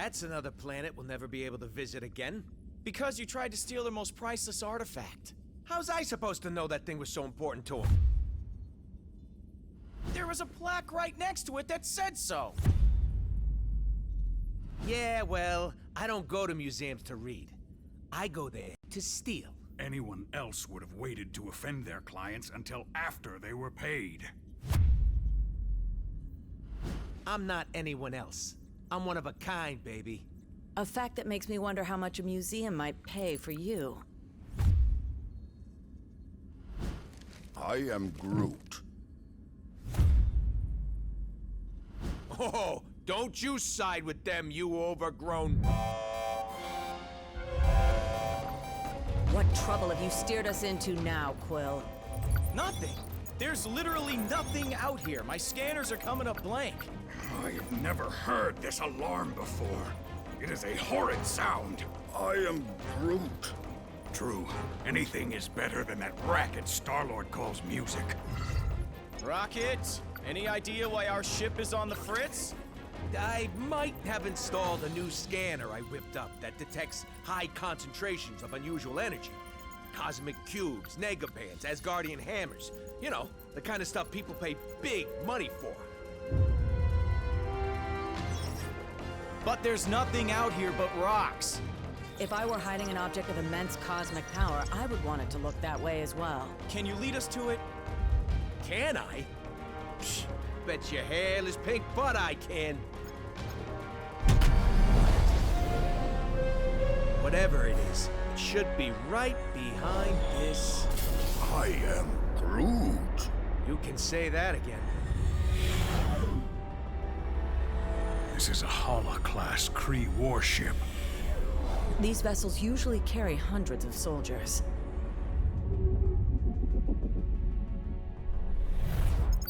That's another planet we'll never be able to visit again. Because you tried to steal their most priceless artifact. How's I supposed to know that thing was so important to him? There was a plaque right next to it that said so. Yeah, well, I don't go to museums to read. I go there to steal. Anyone else would have waited to offend their clients until after they were paid. I'm not anyone else. I'm one of a kind, baby. A fact that makes me wonder how much a museum might pay for you. I am Groot. Oh, don't you side with them, you overgrown... What trouble have you steered us into now, Quill? Nothing. There's literally nothing out here. My scanners are coming up blank. I have never heard this alarm before. It is a horrid sound. I am Groot. True, anything is better than that racket Star-Lord calls music. Rocket, any idea why our ship is on the fritz? I might have installed a new scanner I whipped up that detects high concentrations of unusual energy. Cosmic cubes, negabands, Asgardian hammers. You know, the kind of stuff people pay big money for. But there's nothing out here but rocks. If I were hiding an object of immense cosmic power, I would want it to look that way as well. Can you lead us to it? Can I? Psh, bet your hairless pink butt I can. Whatever it is, it should be right behind this. I am Groot. You can say that again. This is a Hala-class Kree warship. These vessels usually carry hundreds of soldiers.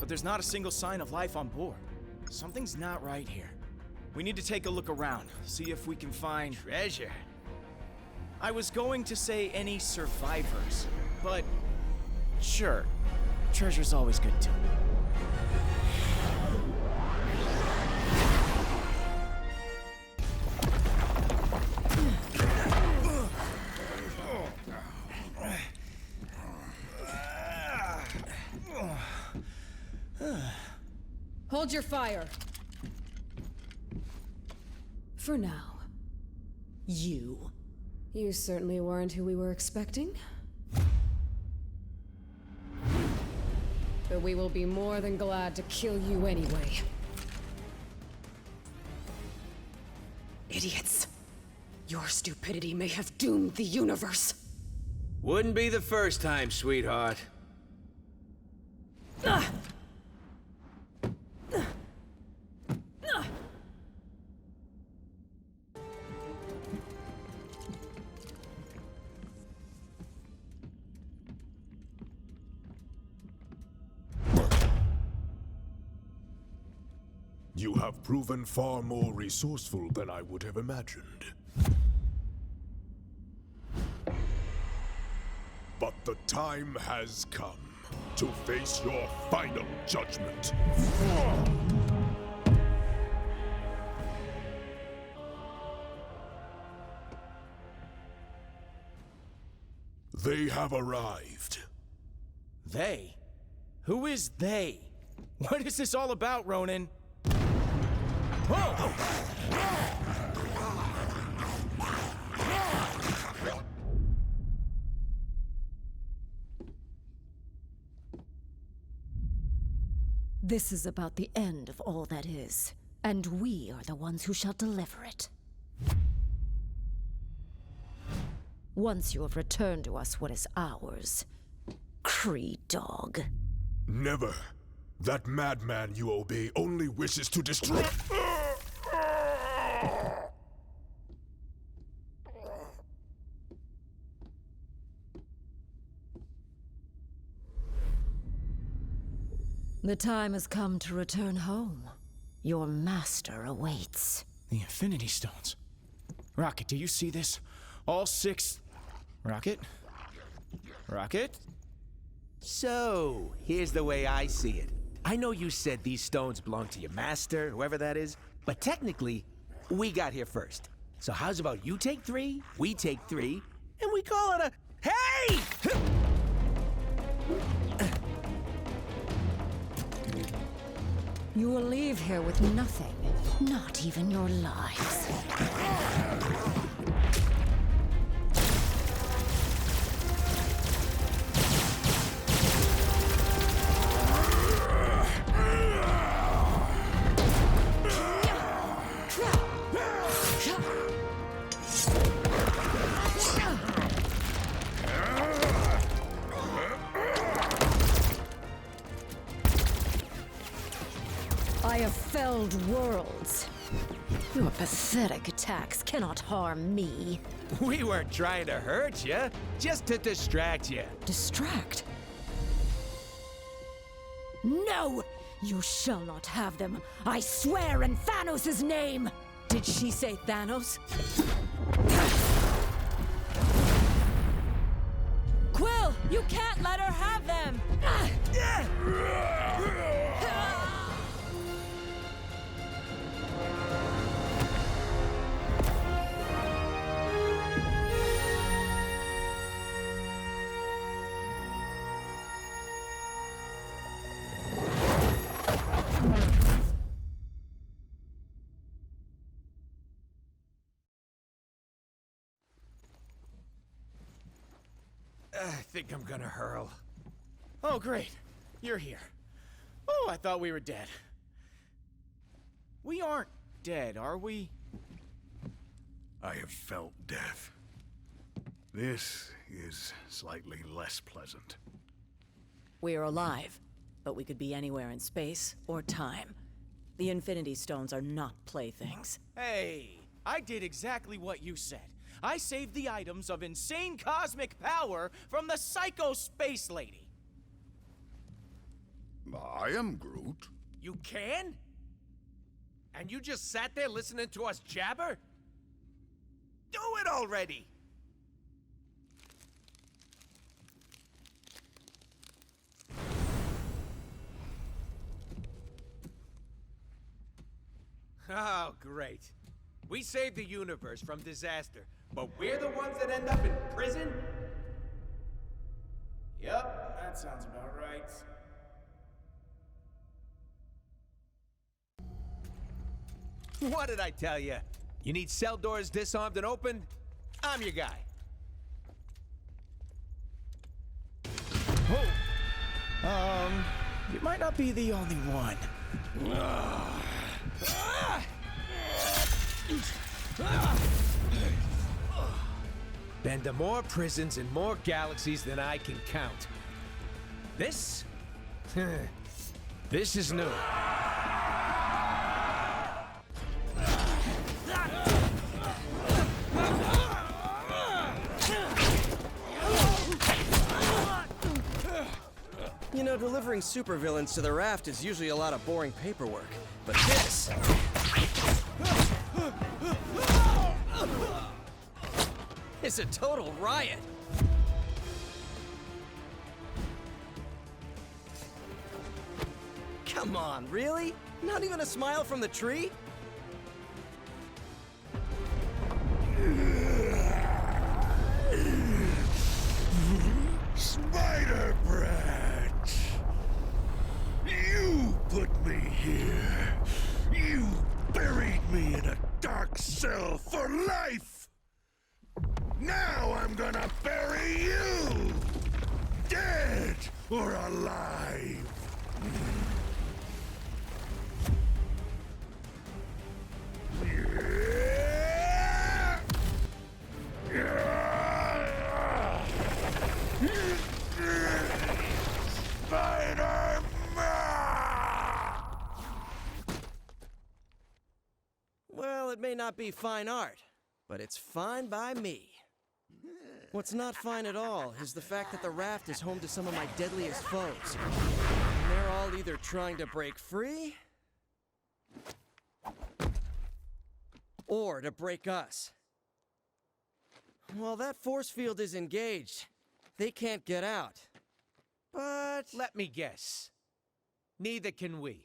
But there's not a single sign of life on board. Something's not right here. We need to take a look around, see if we can find... Treasure. I was going to say any survivors, but sure, treasure's always good too. Hold your fire. For now. You. You certainly weren't who we were expecting. But we will be more than glad to kill you anyway. Idiots. Your stupidity may have doomed the universe. Wouldn't be the first time, sweetheart. You have proven far more resourceful than I would have imagined. But the time has come to face your final judgment. They have arrived. They? Who is they? What is this all about, Ronan? Whoa! This is about the end of all that is, and we are the ones who shall deliver it. Once you have returned to us what is ours, Kree dog. Never. That madman you obey only wishes to destroy. The time has come to return home. Your master awaits. The Infinity Stones. Rocket, do you see this? All 6... Rocket? Rocket? So, here's the way I see it. I know you said these stones belong to your master, whoever that is, but technically, we got here first. So how's about you take 3, we take 3, and we call it a... Hey! You will leave here with nothing, not even your lives. I have felled worlds. Your pathetic attacks cannot harm me. We weren't trying to hurt you, just to distract you. Distract? No! You shall not have them. I swear in Thanos' name! Did she say Thanos? Quill, you can't let her have them! I think I'm gonna hurl. Oh, great. You're here. Oh, I thought we were dead. We aren't dead, are we? I have felt death. This is slightly less pleasant. We are alive, but we could be anywhere in space or time. The Infinity Stones are not playthings. Hey, I did exactly what you said. I saved the items of insane cosmic power from the Psycho Space Lady. I am Groot. You can? And you just sat there listening to us jabber? Do it already! Oh, great. We saved the universe from disaster, but we're the ones that end up in prison? Yep, that sounds about right. What did I tell you? You need cell doors disarmed and opened? I'm your guy. You might not be the only one. Been to more prisons and more galaxies than I can count. This? This is new. You know, delivering supervillains to the raft is usually a lot of boring paperwork. But this... is a total riot. Come on, really? Not even a smile from the tree? Spider Brat! You put me here. You buried me in a dark cell for life. Now I'm gonna bury you! Dead or alive! Well, it may not be fine art, but it's fine by me. What's not fine at all is the fact that the raft is home to some of my deadliest foes. And they're all either trying to break free or to break us. While that force field is engaged, they can't get out. But Let me guess. Neither can we.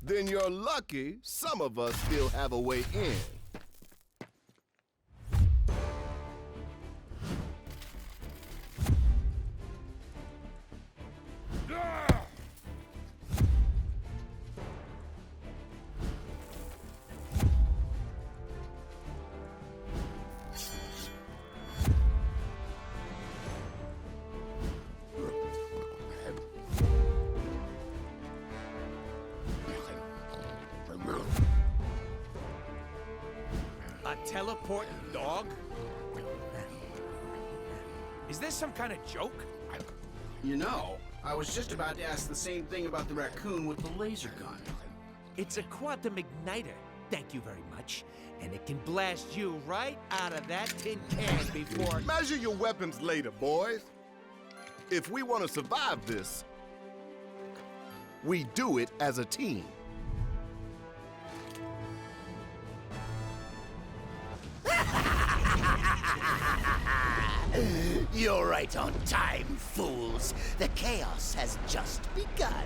Then you're lucky some of us still have a way in. A teleporting dog? Is this some kind of joke? You know, I was just about to ask the same thing about the raccoon with the laser gun. It's a quantum igniter, thank you very much. And it can blast you right out of that tin can before... Measure your weapons later, boys. If we want to survive this, we do it as a team. You're right on time, fools. The chaos has just begun.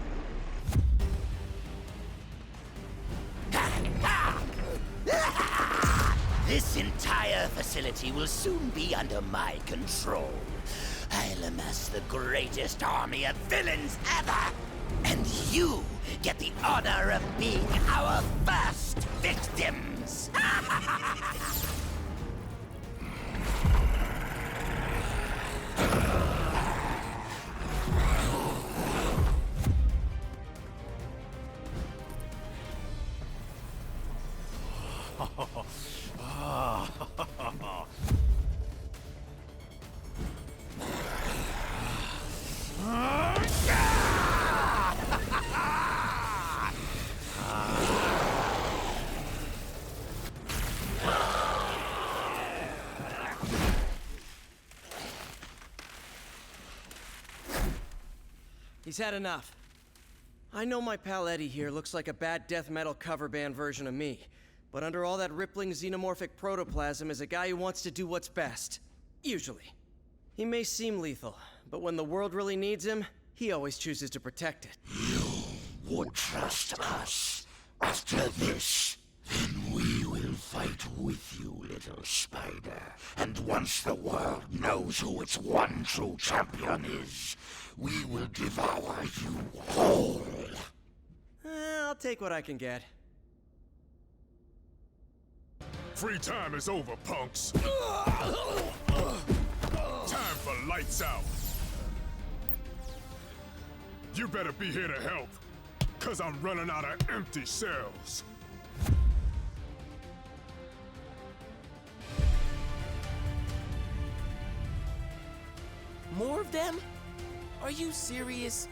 This entire facility will soon be under my control. I'll amass the greatest army of villains ever, and you get the honor of being our first victims. He's had enough. I know my pal Eddie here looks like a bad death metal cover band version of me, but under all that rippling xenomorphic protoplasm is a guy who wants to do what's best. Usually. He may seem lethal, but when the world really needs him, he always chooses to protect it. You would trust us. After this, then we will fight with you, little spider. And once the world knows who its one true champion is, we will devour you whole. I'll take what I can get. Free time is over, punks. Time for lights out. You better be here to help, 'cause I'm running out of empty cells. More of them? Are you serious?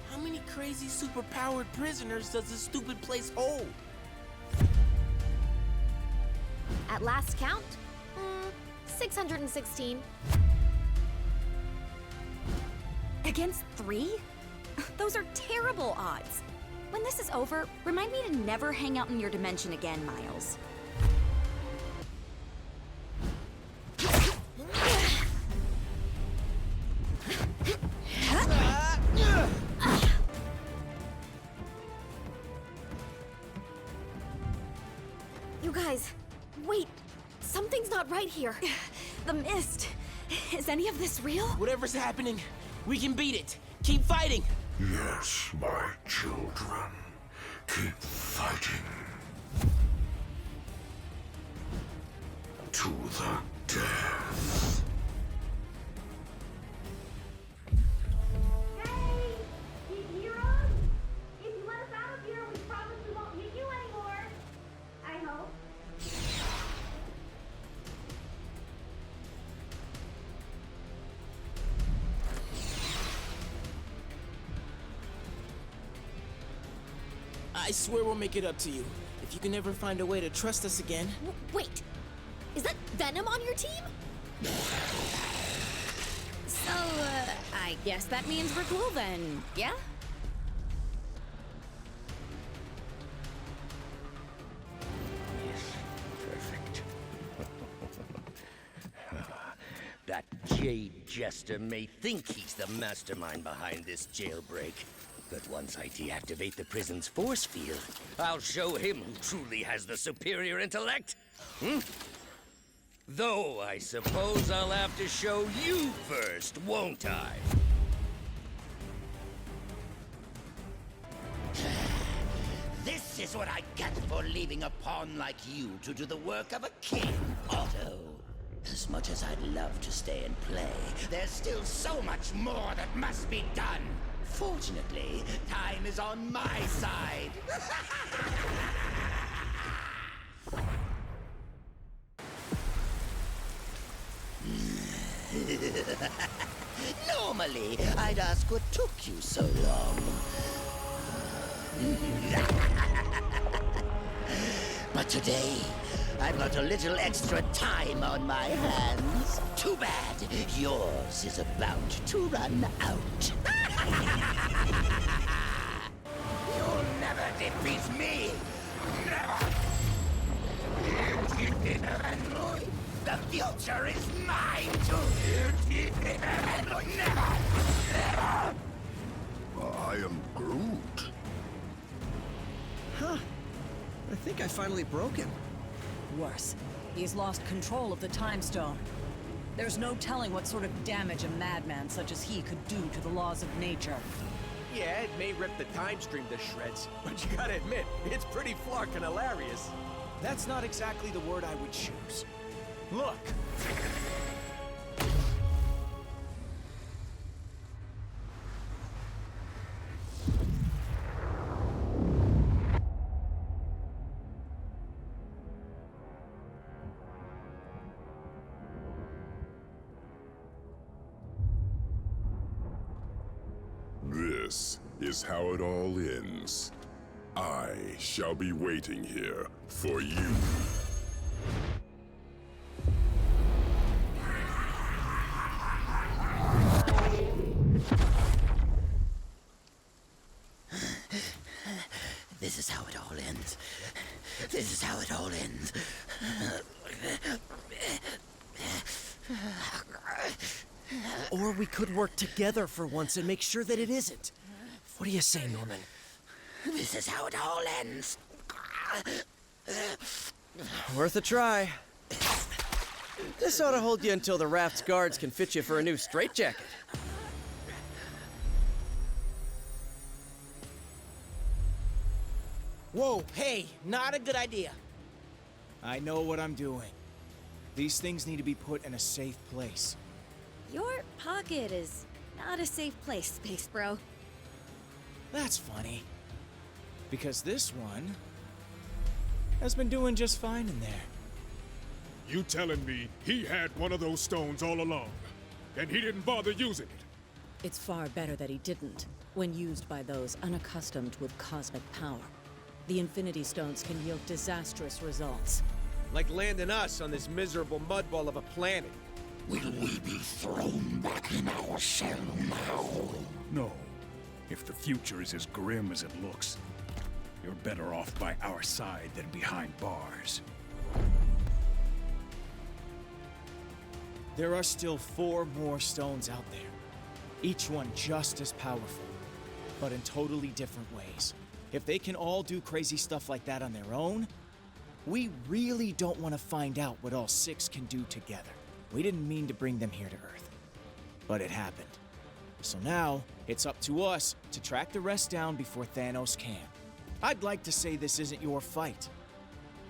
How many crazy superpowered prisoners does this stupid place hold? At last count, 616. Against 3? Those are terrible odds. When this is over, remind me to never hang out in your dimension again, Miles. You guys, wait. Something's not right here. The mist. Is any of this real? Whatever's happening, we can beat it. Keep fighting. Yes, my children. Keep fighting. To the death. Hey! You hear us? If you let us out of here, we promise we won't hit you anymore. I hope. I swear we'll make it up to you. If you can ever find a way to trust us again. Wait, is that Venom on your team? So, I guess that means we're cool then, yeah? Perfect. That jade jester may think he's the mastermind behind this jailbreak, But once I deactivate the prison's force field, I'll show him who truly has the superior intellect. Though I suppose I'll have to show you first, won't I? This is what I get for leaving a pawn like you to do the work of a king, Otto. As much as I'd love to stay and play, there's still so much more that must be done. Fortunately, time is on my side. Normally, I'd ask what took you so long. But today, I've got a little extra time on my hands. Too bad. Yours is about to run out. You'll never defeat me. Never. The future is mine to never. Never. I am Groot. Huh. I think I finally broke him. Worse, he's lost control of the Time Stone. There's no telling what sort of damage a madman such as he could do to the laws of nature. Yeah, it may rip the time stream to shreds, but you gotta admit, it's pretty flarkin' hilarious. That's not exactly the word I would choose. Look! This is how it all ends. I shall be waiting here for you. This is how it all ends. This is how it all ends. Or we could work together for once and make sure that it isn't. What do you say, Norman? This is how it all ends. Worth a try. This ought to hold you until the raft's guards can fit you for a new straitjacket. Whoa, hey, not a good idea. I know what I'm doing. These things need to be put in a safe place. Your pocket is not a safe place, Space Bro. That's funny. Because this one has been doing just fine in there. You telling me he had one of those stones all along, and he didn't bother using it? It's far better that he didn't, when used by those unaccustomed with cosmic power. The Infinity Stones can yield disastrous results. Like landing us on this miserable mudball of a planet. Will we be thrown back in our cell now? No. If the future is as grim as it looks, you're better off by our side than behind bars. There are still 4 more stones out there. Each one just as powerful, but in totally different ways. If they can all do crazy stuff like that on their own, we really don't want to find out what all 6 can do together. We didn't mean to bring them here to Earth, but it happened. So now, it's up to us to track the rest down before Thanos can. I'd like to say this isn't your fight,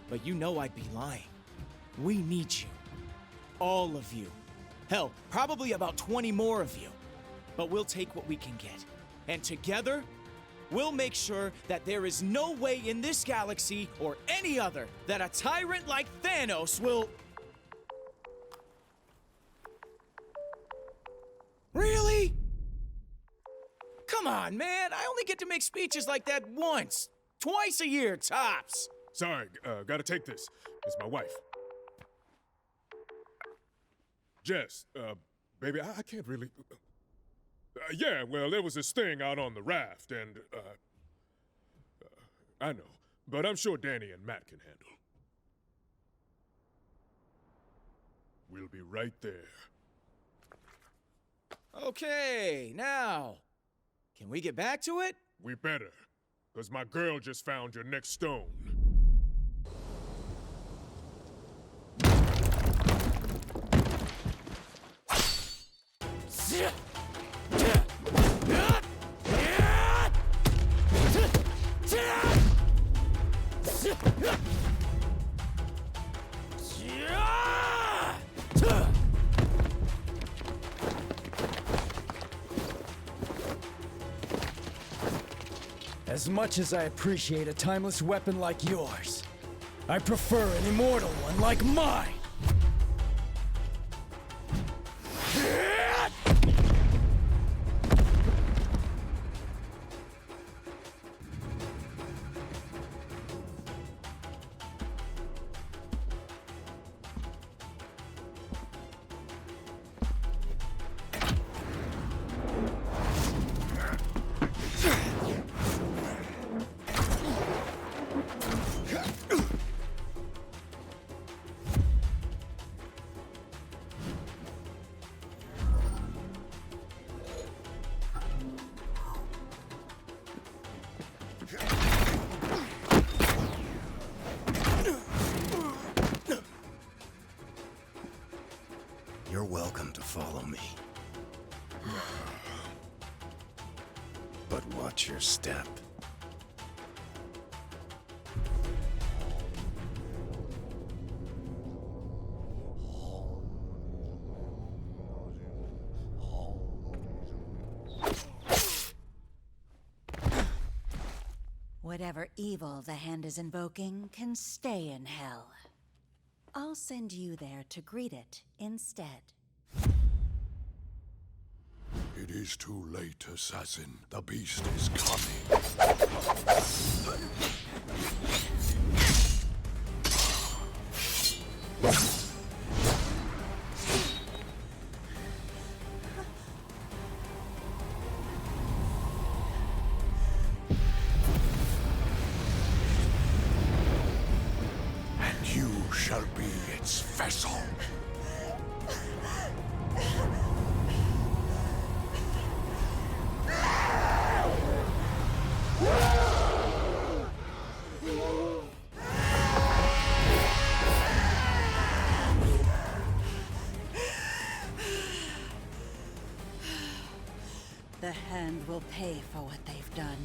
but you know I'd be lying. We need you. All of you. Hell, probably about 20 more of you. But we'll take what we can get. And together, we'll make sure that there is no way in this galaxy or any other that a tyrant like Thanos will... Really? Come on, man. I only get to make speeches like that once. Twice a year, tops. Sorry, gotta take this. It's my wife. Jess, baby, I can't really... yeah, well, there was this thing out on the raft, and, I know, but I'm sure Danny and Matt can handle. We'll be right there. Okay, now, can we get back to it? We better, because my girl just found your next stone. As much as I appreciate a timeless weapon like yours, I prefer an immortal one like mine! You're welcome to follow me. But watch your step. Whatever evil the hand is invoking can stay in hell. I'll send you there to greet it instead. It is too late, assassin. The beast is coming. And you shall be its vessel. The hand will pay for what they've done.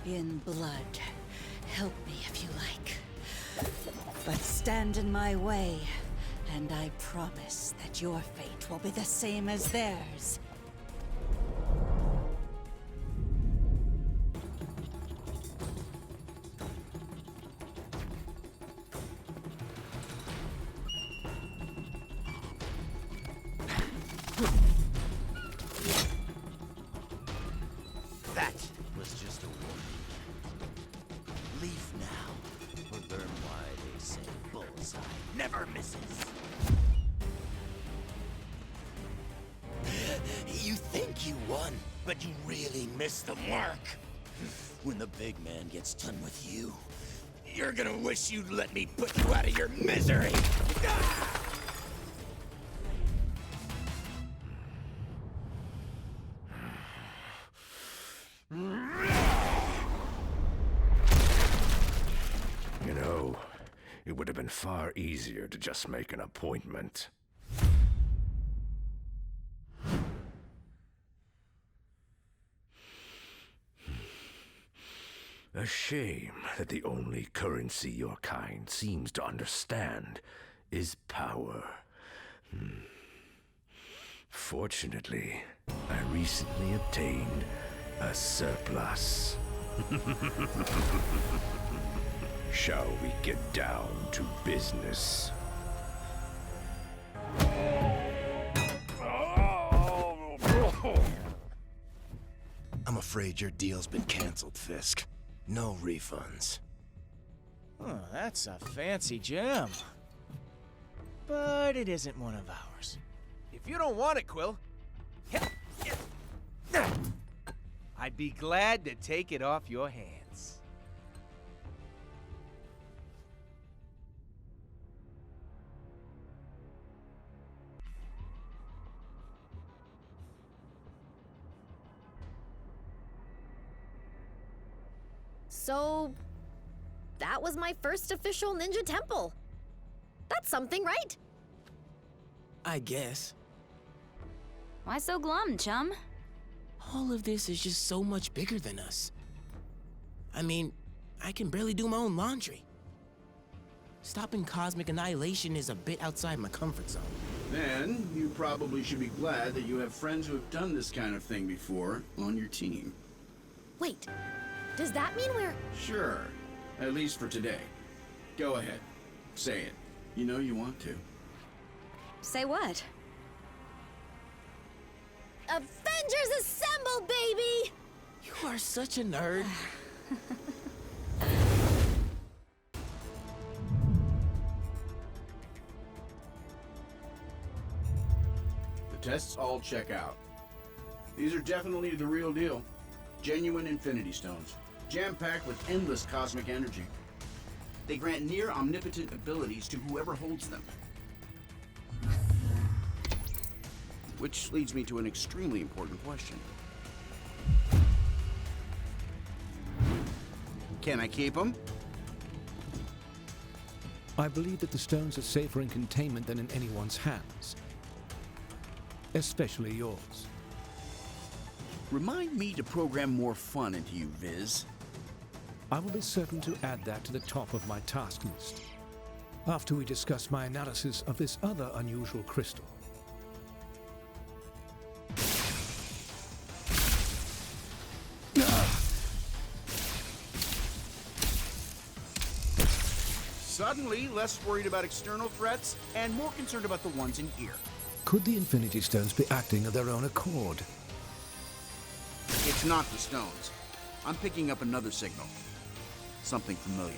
In blood. Help me if you like. But stand in my way, and I promise that your fate will be the same as theirs. That was just a warning. Leave now, or learn why they say bullseye never misses. You think you won, but you really missed the mark. When the big man gets done with you, you're gonna wish you'd let me put you out of your misery. You know, it would have been far easier to just make an appointment. A shame that the only currency your kind seems to understand is power. Fortunately, I recently obtained a surplus. Shall we get down to business? I'm afraid your deal's been canceled, Fisk. No refunds. Oh, that's a fancy gem. But it isn't one of ours. If you don't want it, Quill, I'd be glad to take it off your hands. So, that was my first official ninja temple. That's something, right? I guess. Why so glum, chum? All of this is just so much bigger than us. I mean, I can barely do my own laundry. Stopping cosmic annihilation is a bit outside my comfort zone. Then, you probably should be glad that you have friends who have done this kind of thing before on your team. Wait, does that mean we're... Sure, at least for today. Go ahead, say it. You know you want to. Say what? Avengers Assemble, baby! You are such a nerd. The tests all check out. These are definitely the real deal. Genuine Infinity Stones, jam-packed with endless cosmic energy. They grant near omnipotent abilities to whoever holds them. Which leads me to an extremely important question. Can I keep them? I believe that the stones are safer in containment than in anyone's hands. Especially yours. Remind me to program more fun into you, Viz. I will be certain to add that to the top of my task list, after we discuss my analysis of this other unusual crystal. Suddenly, less worried about external threats and more concerned about the ones in here. Could the Infinity Stones be acting of their own accord? It's not the stones. I'm picking up another signal. Something familiar.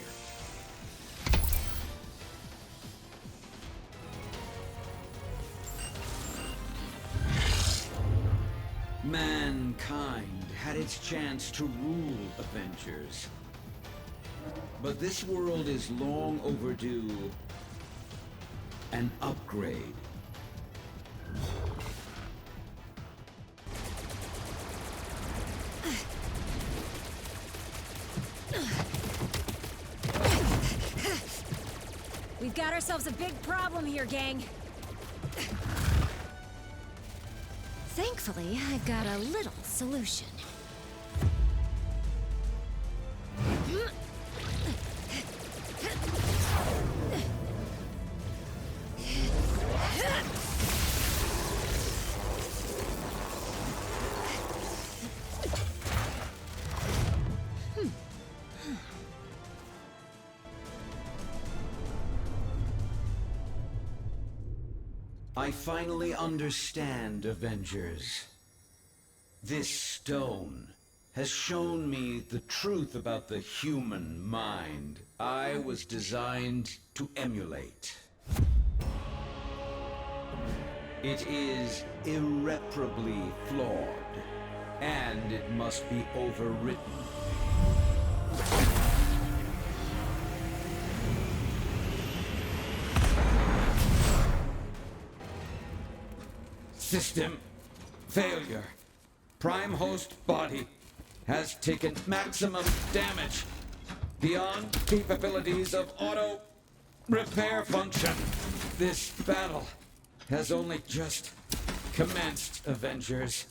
Mankind had its chance to rule Avengers. But this world is long overdue an upgrade. We've got ourselves a big problem here, gang. Thankfully, I've got a little solution. I finally understand, Avengers. This stone has shown me the truth about the human mind I was designed to emulate. It is irreparably flawed, and it must be overwritten. System failure. Prime host body has taken maximum damage beyond capabilities of auto repair function. This battle has only just commenced, Avengers.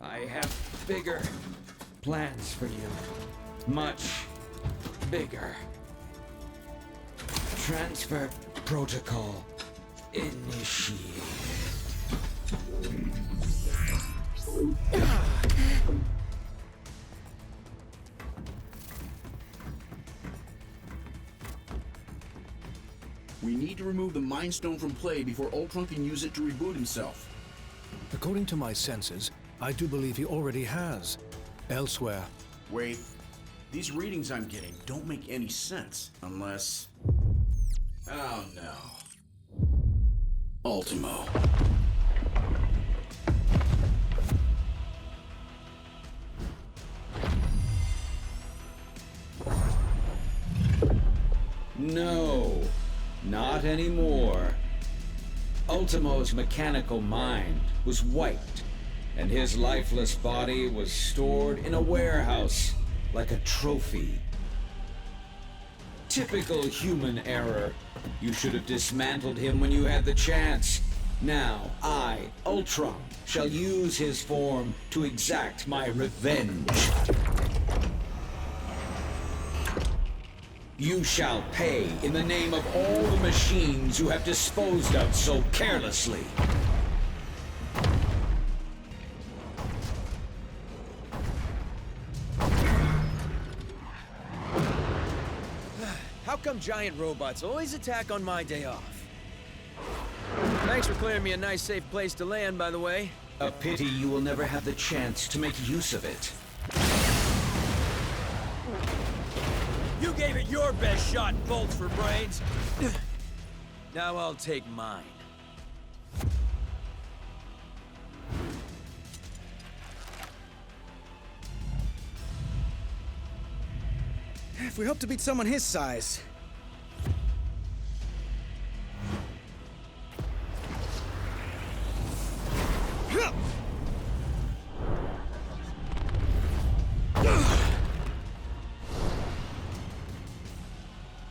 I have bigger plans for you. Much bigger. Transfer protocol initiated. We need to remove the Mind Stone from play before Ultron can use it to reboot himself. According to my senses, I do believe he already has. Elsewhere. Wait. These readings I'm getting don't make any sense unless... Oh no. Ultimo. No, not anymore. Ultimo's mechanical mind was wiped, and his lifeless body was stored in a warehouse like a trophy. Typical human error. You should have dismantled him when you had the chance. Now, I, Ultron, shall use his form to exact my revenge. You shall pay in the name of all the machines you have disposed of so carelessly. How come giant robots always attack on my day off? Thanks for clearing me a nice, safe place to land, by the way. A pity you will never have the chance to make use of it. You gave it your best shot, bolts for brains. Now I'll take mine. If we hope to beat someone his size.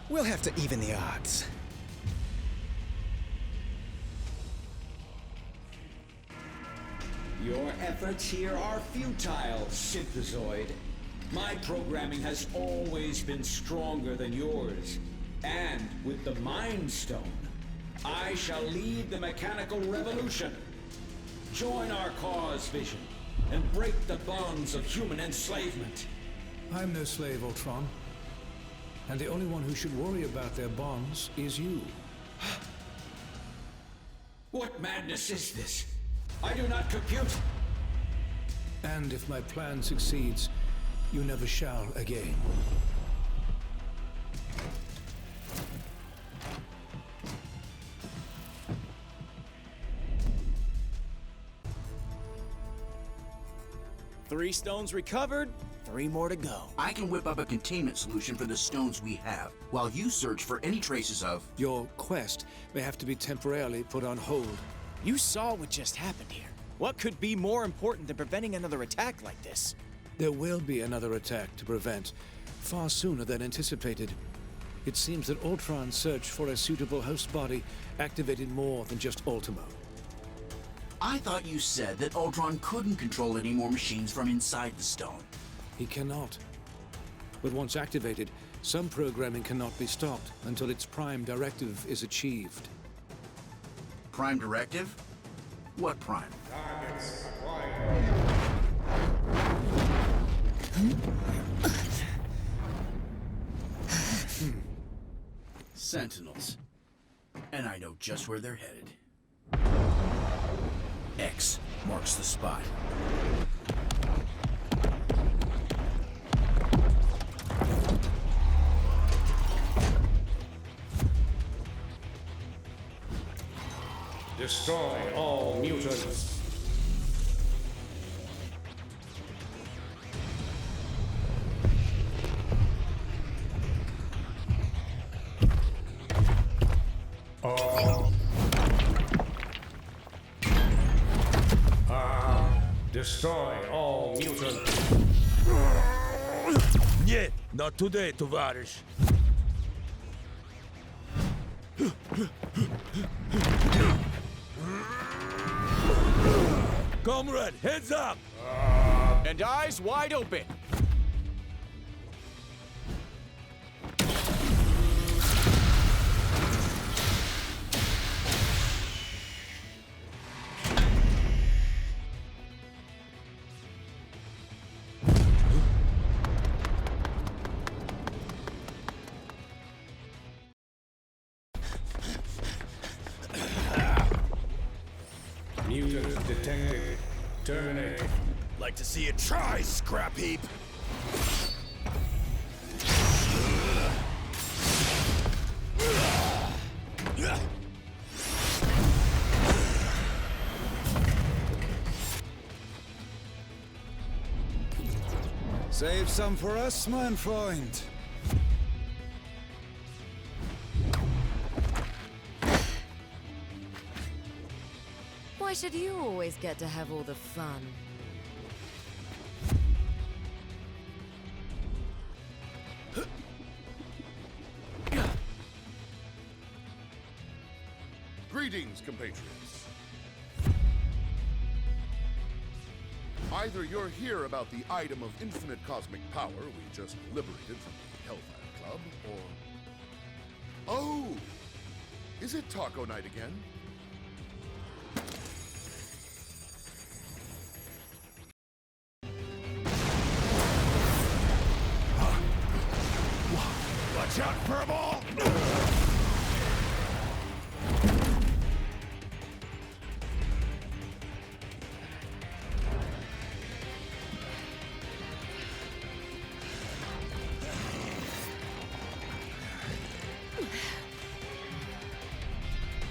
We'll have to even the odds. Your efforts here are futile, Synthezoid. My programming has always been stronger than yours. And with the Mind Stone, I shall lead the mechanical revolution. Join our cause, Vision, and break the bonds of human enslavement. I'm no slave, Ultron. And the only one who should worry about their bonds is you. What madness is this? I do not compute. And if my plan succeeds, you never shall again. Three stones recovered, 3 more to go. I can whip up a containment solution for the stones we have, while you search for any traces of... Your quest may have to be temporarily put on hold. You saw what just happened here. What could be more important than preventing another attack like this? There will be another attack to prevent, far sooner than anticipated. It seems that Ultron's search for a suitable host body activated more than just Ultimo. I thought you said that Ultron couldn't control any more machines from inside the stone. He cannot. But once activated, some programming cannot be stopped until its prime directive is achieved. Prime directive? What prime? Sentinels. And I know just where they're headed. X marks the spot. Destroy all mutants. Destroy all mutants. Нет, not today, товарищ. Comrade, heads up! And eyes wide open. Mutant detected. Terminate. Like to see you try, scrap heap. Save some for us, mein Freund. Why should you always get to have all the fun? Greetings, compatriots. Either you're here about the item of infinite cosmic power we just liberated from the Hellfire Club, or... Oh! Is it taco night again? Watch out, Furball!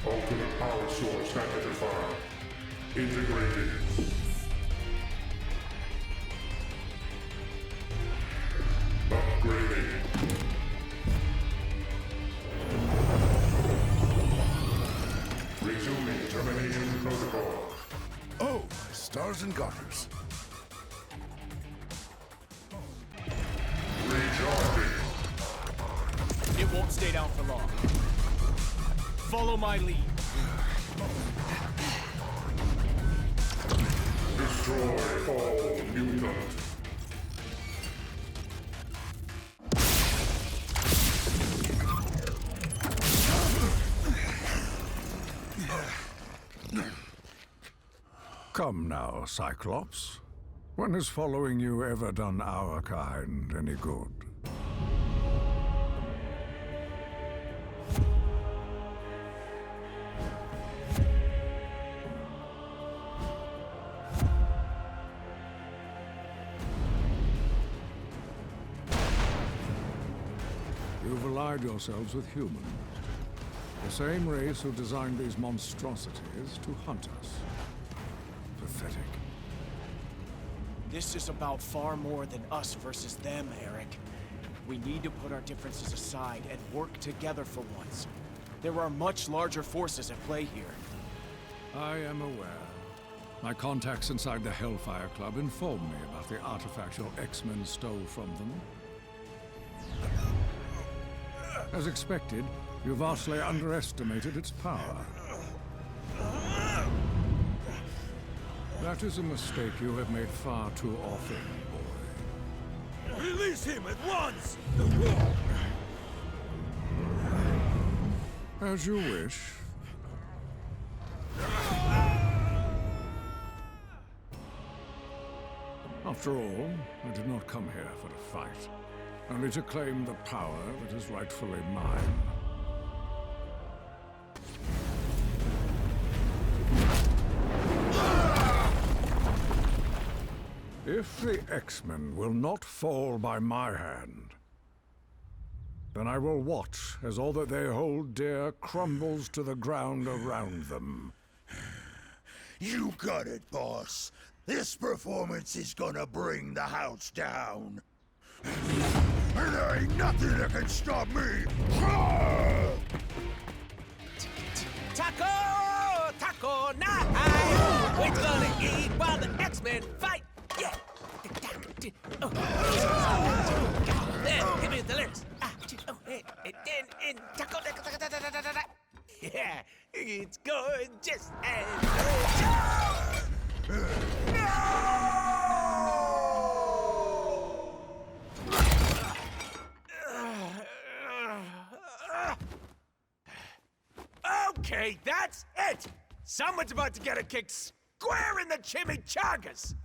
Ultimate power source identified. Integrated. Upgrading. Resuming termination protocol. Oh, stars and garters. Recharging. It won't stay down for long. Follow my lead. Destroy all mutants. Come now, Cyclops. When has following you ever done our kind any good? You've allied yourselves with humans. The same race who designed these monstrosities to hunt us. Pathetic. This is about far more than us versus them, Eric. We need to put our differences aside and work together for once. There are much larger forces at play here. I am aware. My contacts inside the Hellfire Club informed me about the artifact your X-Men stole from them. As expected, you vastly underestimated its power. That is a mistake you have made far too often, boy. Release him at once! As you wish. After all, I did not come here for a fight, only to claim the power that is rightfully mine. If the X-Men will not fall by my hand, then I will watch as all that they hold dear crumbles to the ground around them. You got it, boss. This performance is gonna bring the house down. And there ain't nothing that can stop me! Taco! Taco night! We're gonna eat while the X-Men fight! Yeah! Then, give me the lyrics. Taco, yeah, it's going just as Okay, that's it! Someone's about to get a kick square in the chimichangas!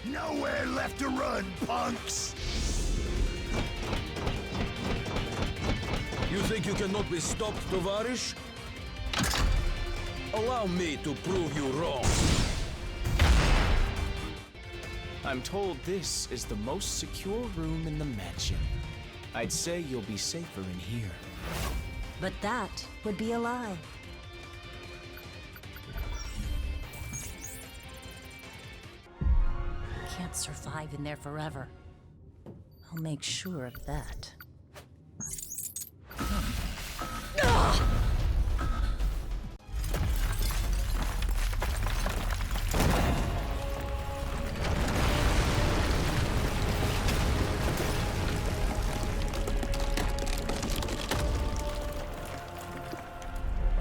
Nowhere left to run, punks! You think you cannot be stopped, Tovarish? Allow me to prove you wrong. I'm told this is the most secure room in the mansion. I'd say you'll be safer in here. But that would be a lie. Can't survive in there forever. I'll make sure of that.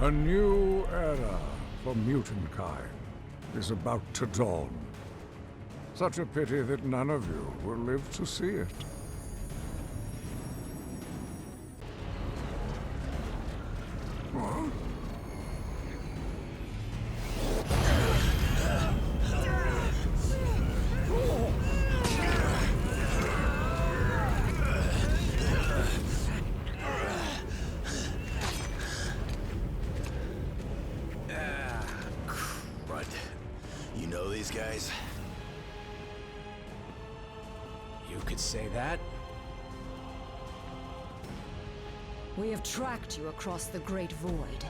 A new era for mutant kind is about to dawn. Such a pity that none of you will live to see it. What? Crud. You know these guys? You could say that. We have tracked you across the Great Void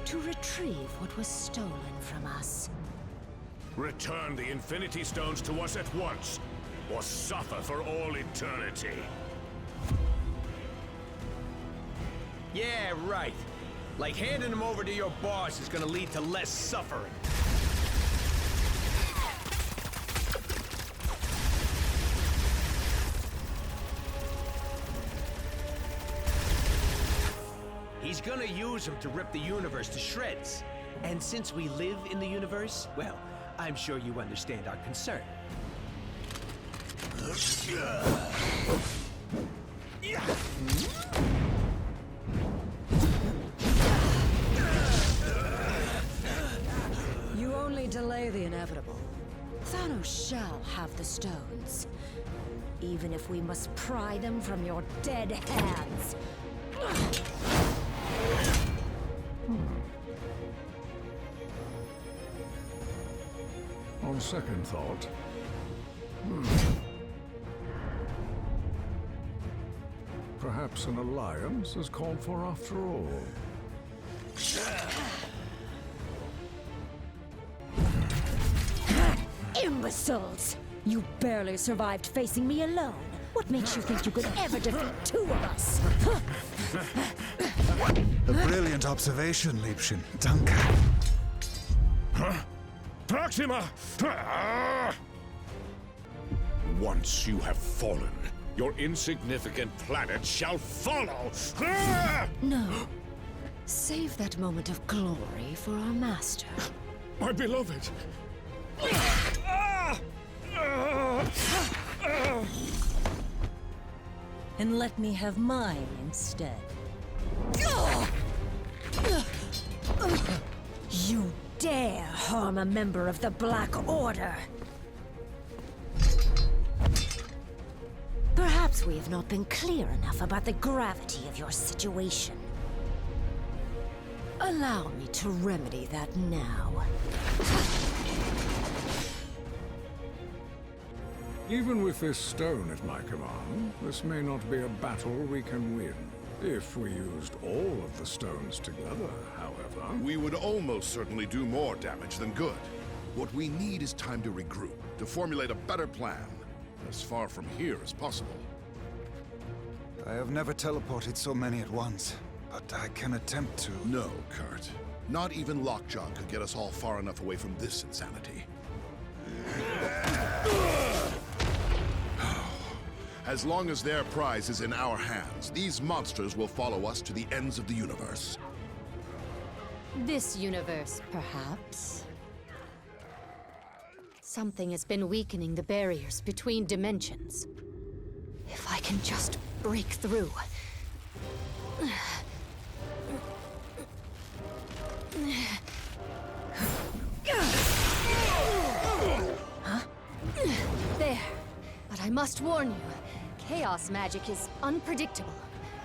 to retrieve what was stolen from us. Return the Infinity Stones to us at once, or suffer for all eternity. Yeah, right. Like handing them over to your boss is gonna lead to less suffering. He's gonna use them to rip the universe to shreds. And since we live in the universe, well, I'm sure you understand our concern. You only delay the inevitable. Thanos shall have the stones. Even if we must pry them from your dead hands. On second thought, perhaps an alliance is called for after all. Imbeciles! You barely survived facing me alone. What makes you think you could ever defeat two of us? A brilliant observation, Liebchen. Danke. Huh? Proxima! Once you have fallen, your insignificant planet shall follow! No. Save that moment of glory for our master. My beloved! And let me have mine instead. You dare harm a member of the Black Order! Perhaps we have not been clear enough about the gravity of your situation. Allow me to remedy that now. Even with this stone at my command, this may not be a battle we can win. If we used all of the stones together, however... We would almost certainly do more damage than good. What we need is time to regroup, to formulate a better plan, as far from here as possible. I have never teleported so many at once, but I can attempt to... No, Kurt. Not even Lockjaw could get us all far enough away from this insanity. As long as their prize is in our hands, these monsters will follow us to the ends of the universe. This universe, perhaps. Something has been weakening the barriers between dimensions. If I can just break through. Huh? There. But I must warn you. Chaos magic is unpredictable.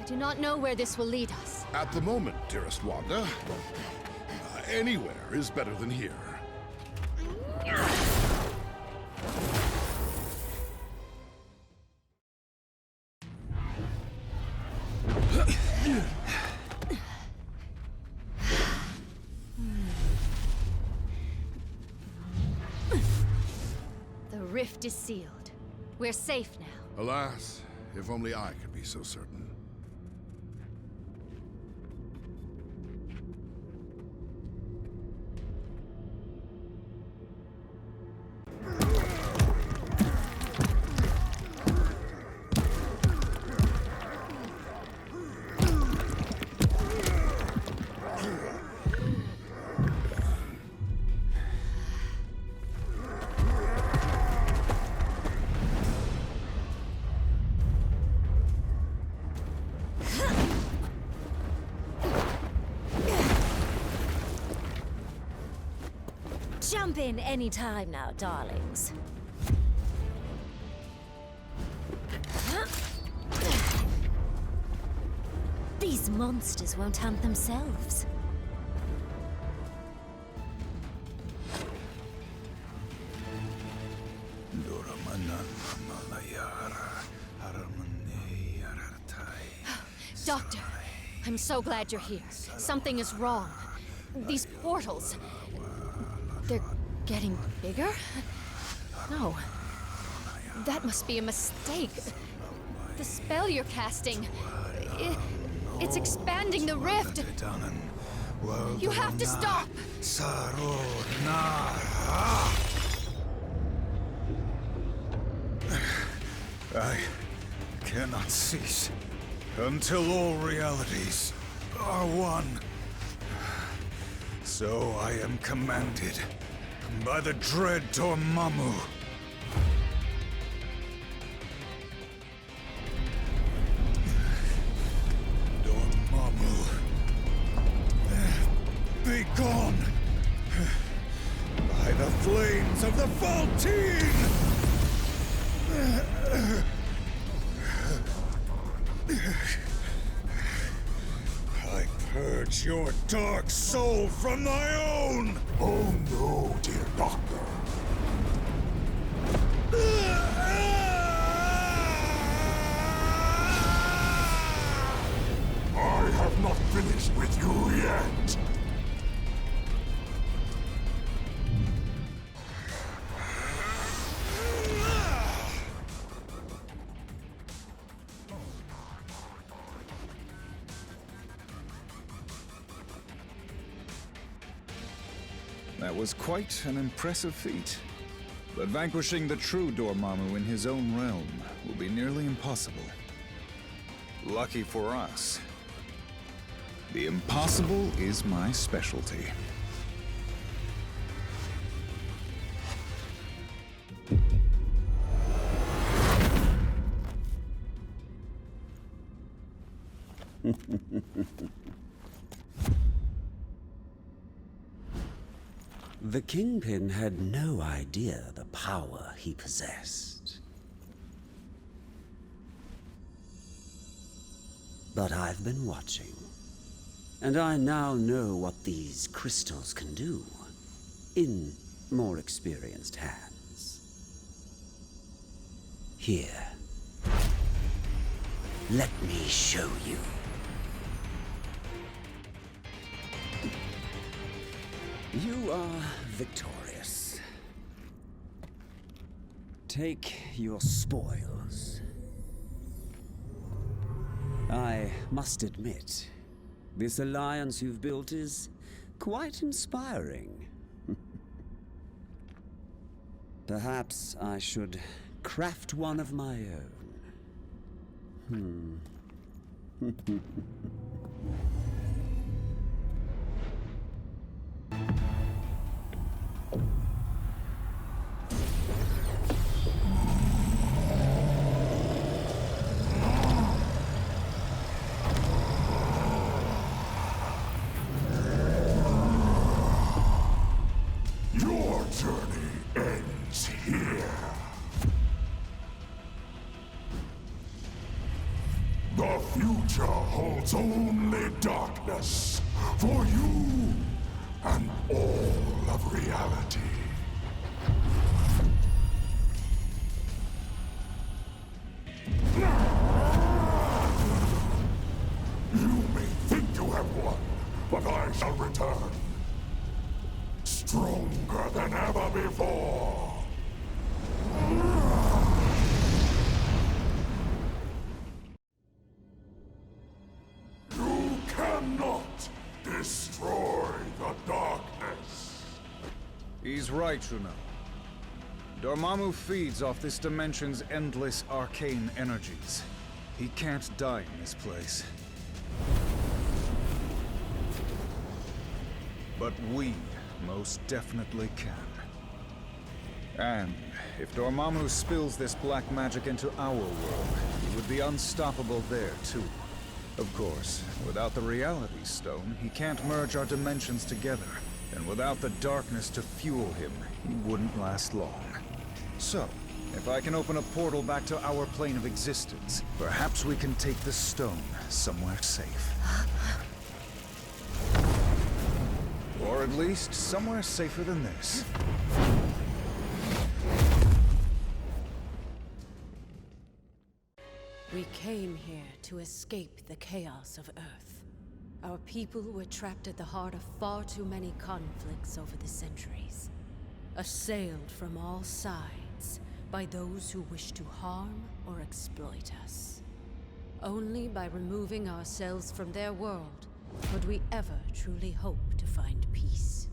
I do not know where this will lead us. At the moment, dearest Wanda, anywhere is better than here. The rift is sealed. We're safe now. Alas, if only I could be so certain. Jump in any time now, darlings. These monsters won't hunt themselves. Doctor, I'm so glad you're here. Something is wrong. These portals... they're getting bigger? No. That must be a mistake. The spell you're casting... it's expanding the rift. You have to stop! I cannot cease until all realities are one. So I am commanded by the dread Dormammu. Dormammu, be gone by the flames of the Faltine! I purge your dark soul from my own! Oh no, dear doctor. I have not finished with you yet. That was quite an impressive feat. But vanquishing the true Dormammu in his own realm will be nearly impossible. Lucky for us, the impossible is my specialty. The Kingpin had no idea the power he possessed. But I've been watching, and I now know what these crystals can do in more experienced hands. Here, let me show you. You are victorious. Take your spoils. I must admit, this alliance you've built is quite inspiring. Perhaps I should craft one of my own. Your journey ends here. The future holds only darkness for you and all of reality. You may think you have won, but I shall return. Stronger than ever before. You cannot destroy the darkness. He's right, Juno. Dormammu feeds off this dimension's endless arcane energies. He can't die in this place. But we most definitely can. And if Dormammu spills this black magic into our world, he would be unstoppable there too. Of course, without the Reality Stone, he can't merge our dimensions together. And without the darkness to fuel him, he wouldn't last long. So, if I can open a portal back to our plane of existence, perhaps we can take the stone somewhere safe. Or at least somewhere safer than this. We came here to escape the chaos of Earth. Our people were trapped at the heart of far too many conflicts over the centuries. Assailed from all sides by those who wish to harm or exploit us. Only by removing ourselves from their world could we ever truly hope to find peace.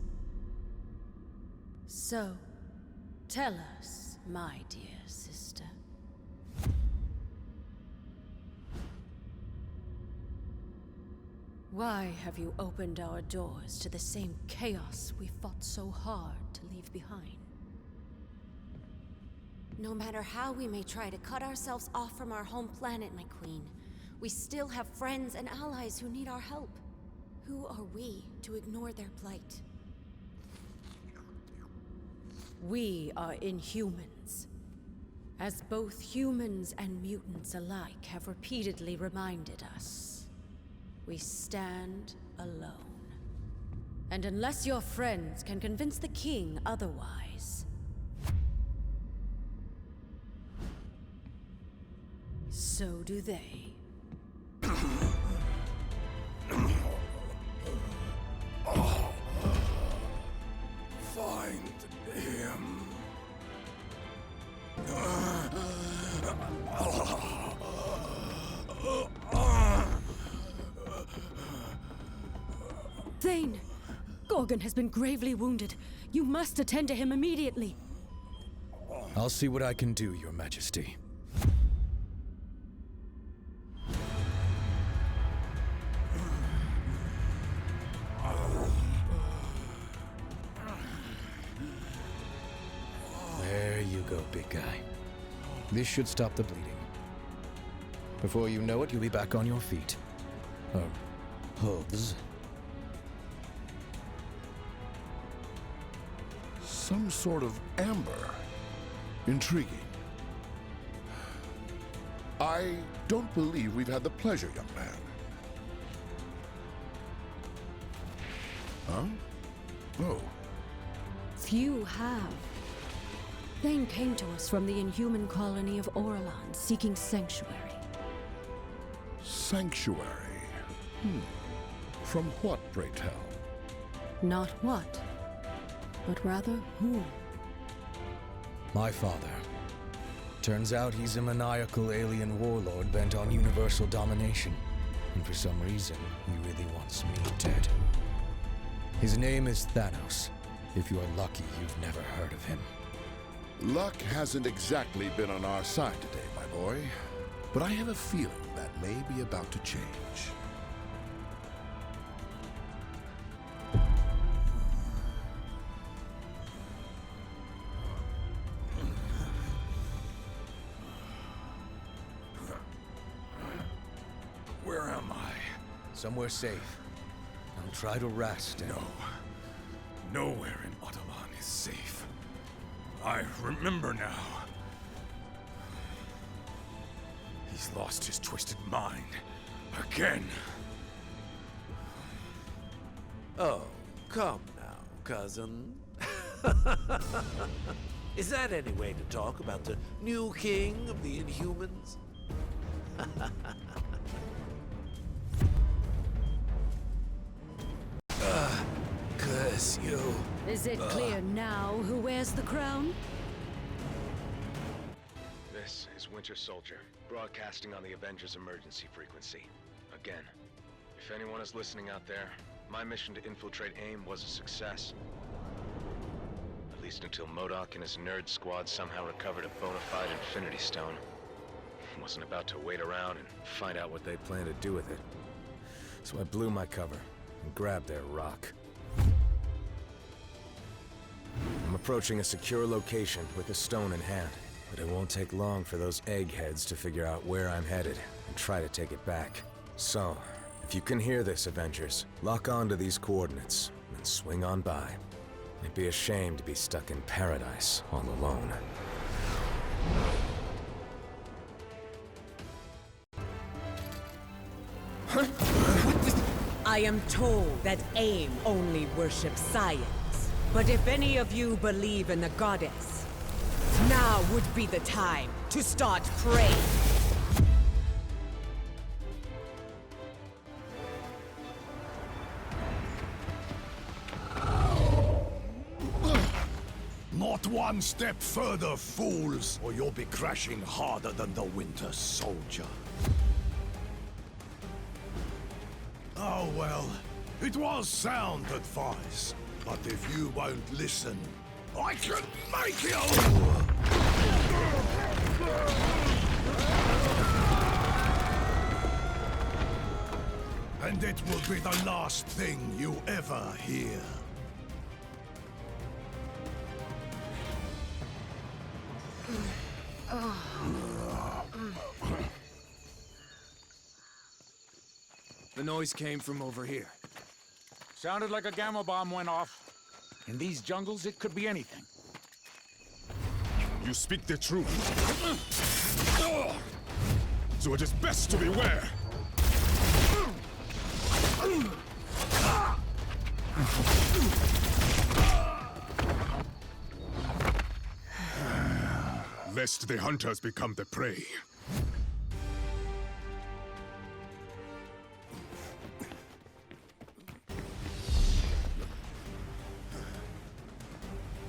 So, tell us, my dear sister. Why have you opened our doors to the same chaos we fought so hard to leave behind? No matter how we may try to cut ourselves off from our home planet, my queen, we still have friends and allies who need our help. Who are we to ignore their plight? We are Inhumans. As both humans and mutants alike have repeatedly reminded us, we stand alone. And unless your friends can convince the king otherwise, so do they. Find him. Thane! Gorgon has been gravely wounded. You must attend to him immediately. I'll see what I can do, Your Majesty. There you go, big guy. This should stop the bleeding. Before you know it, you'll be back on your feet. Hooves. Some sort of amber. Intriguing. I don't believe we've had the pleasure, young man. Huh? Oh. Few have. Thane came to us from the Inhuman colony of Orlan, seeking sanctuary. Sanctuary? From what, pray tell? Not what, but rather whom. My father. Turns out he's a maniacal alien warlord bent on universal domination. And for some reason, he really wants me dead. His name is Thanos. If you are lucky, you've never heard of him. Luck hasn't exactly been on our side today, my boy. But I have a feeling that may be about to change. Where am I? Somewhere safe. I'll try to rest and... No. Nowhere in Autobahn is safe. I remember now. He's lost his twisted mind. Again. Oh, come now, cousin. Is that any way to talk about the new king of the Inhumans? Curse you. Is it clear now who wears the crown? This is Winter Soldier, broadcasting on the Avengers emergency frequency. Again, if anyone is listening out there, my mission to infiltrate AIM was a success. At least until MODOK and his nerd squad somehow recovered a bona fide Infinity Stone. Wasn't about to wait around and find out what they plan to do with it. So I blew my cover and grabbed their rock. I'm approaching a secure location with the stone in hand, but it won't take long for those eggheads to figure out where I'm headed and try to take it back. So, if you can hear this, Avengers, lock on to these coordinates, and swing on by. It'd be a shame to be stuck in paradise all alone. I am told that AIM only worships science. But if any of you believe in the goddess, now would be the time to start praying. Not one step further, fools, or you'll be crashing harder than the Winter Soldier. Oh well, it was sound advice. But if you won't listen, I can make you! And it will be the last thing you ever hear. The noise came from over here. Sounded like a gamma bomb went off. In these jungles, it could be anything. You speak the truth. So it is best to beware. Lest the hunters become the prey.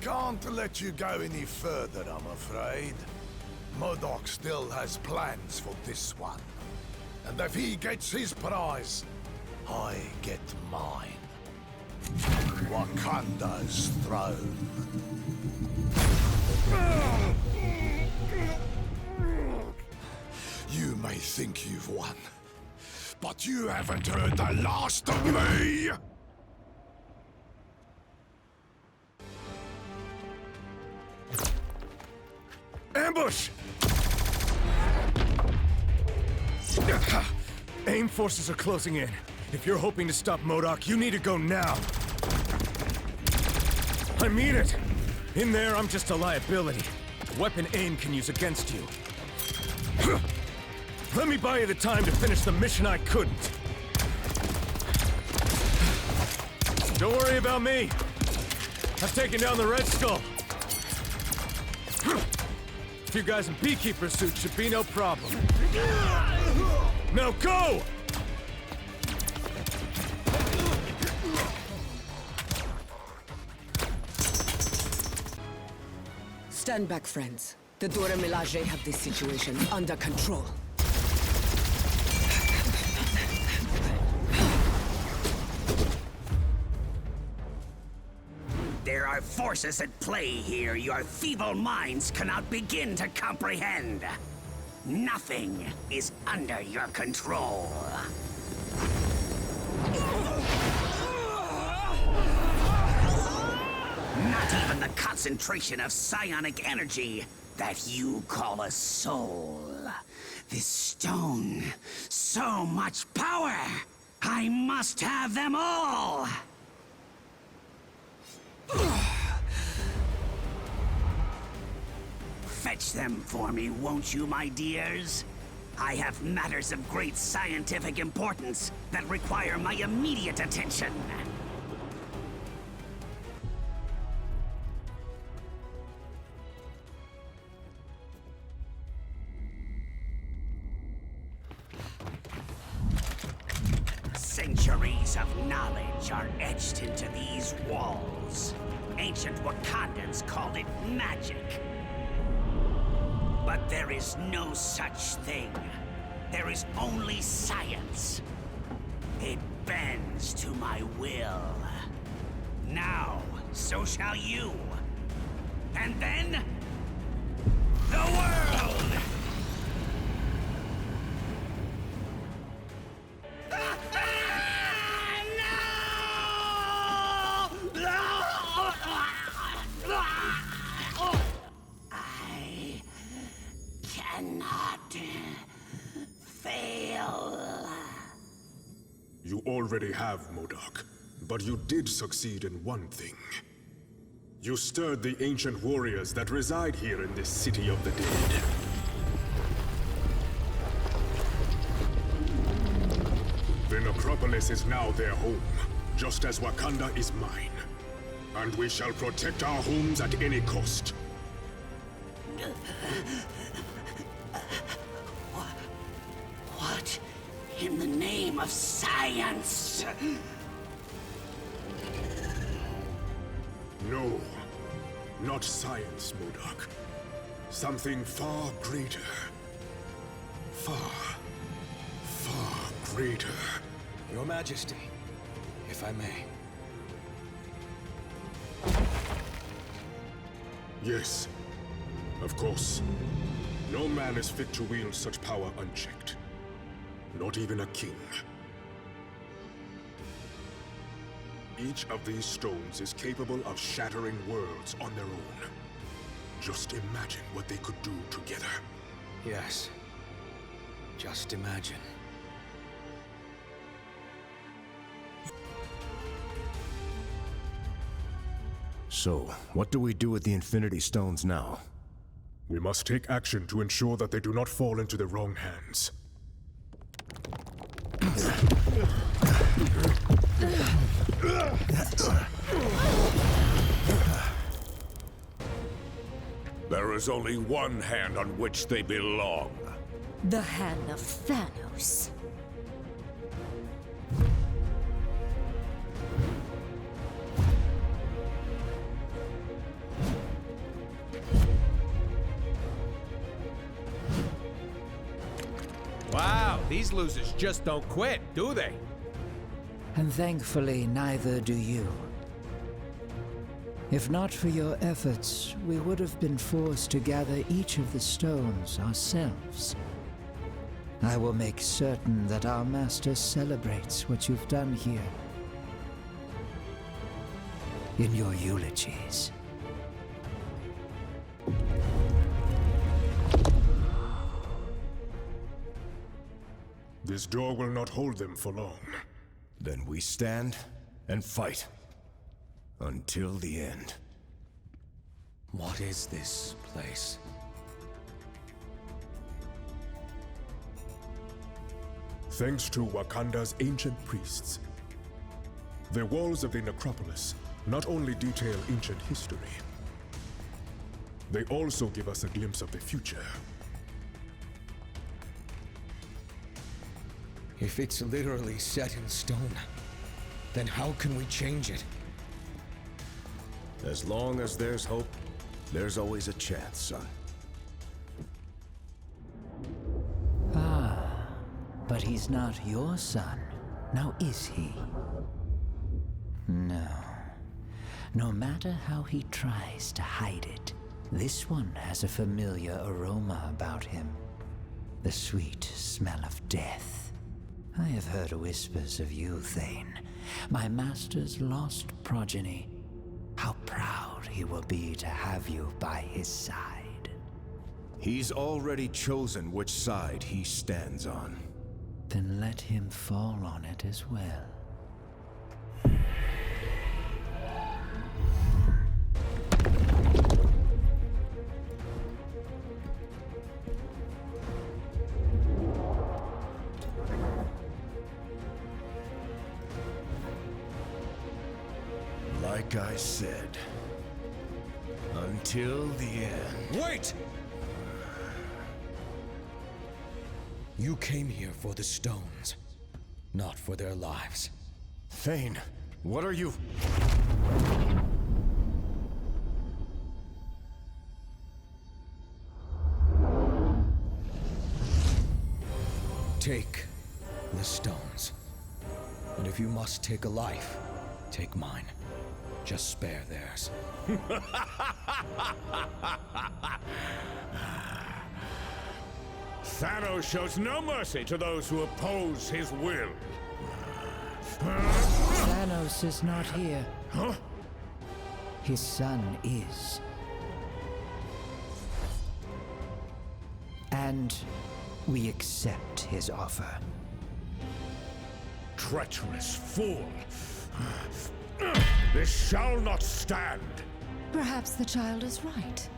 Can't let you go any further, I'm afraid. MODOK still has plans for this one. And if he gets his prize, I get mine. Wakanda's throne. You may think you've won, but you haven't heard the last of me! Ambush! AIM forces are closing in. If you're hoping to stop MODOK, you need to go now. I mean it! In there, I'm just a liability. A weapon AIM can use against you. Let me buy you the time to finish the mission I couldn't. Don't worry about me. I've taken down the Red Skull. You guys in beekeeper suits should be no problem. Now go! Stand back, friends. The Dora Milaje have this situation under control. There are forces at play here your feeble minds cannot begin to comprehend. Nothing is under your control. Not even the concentration of psionic energy that you call a soul. This stone, so much power! I must have them all! Fetch them for me, won't you, my dears? I have matters of great scientific importance that require my immediate attention. Centuries of knowledge are etched into these walls. Ancient Wakandans called it magic. But there is no such thing. There is only science. It bends to my will. Now, so shall you. And then, the world! I cannot fail. You already have, MODOK. But you did succeed in one thing. You stirred the ancient warriors that reside here in this city of the dead. The necropolis is now their home, just as Wakanda is mine. And we shall protect our homes at any cost. What in the name of science? No, not science, MODOK. Something far greater. Far greater. Your Majesty, if I may. Yes, of course. No man is fit to wield such power unchecked. Not even a king. Each of these stones is capable of shattering worlds on their own. Just imagine what they could do together. Yes. Just imagine. So, what do we do with the Infinity Stones now? We must take action to ensure that they do not fall into the wrong hands. There is only one hand on which they belong. The hand of Thanos. Wow, these losers just don't quit, do they? And thankfully, neither do you. If not for your efforts, we would have been forced to gather each of the stones ourselves. I will make certain that our master celebrates what you've done here. In your eulogies. This door will not hold them for long. Then we stand and fight. Until the end. What is this place? Thanks to Wakanda's ancient priests. The walls of the necropolis not only detail ancient history, they also give us a glimpse of the future. If it's literally set in stone, then how can we change it? As long as there's hope, there's always a chance, son. Ah, but he's not your son, now is he? No. No matter how he tries to hide it, this one has a familiar aroma about him. The sweet smell of death. I have heard whispers of you, Thane, my master's lost progeny. How proud he will be to have you by his side. He's already chosen which side he stands on. Then let him fall on it as well. Like I said, until the end. Wait! You came here for the stones, not for their lives. Thane, what are you? Take the stones. And if you must take a life, take mine. Just spare theirs. Thanos shows no mercy to those who oppose his will. Thanos is not here. Huh? His son is. And we accept his offer. Treacherous fool! This shall not stand! Perhaps the child is right.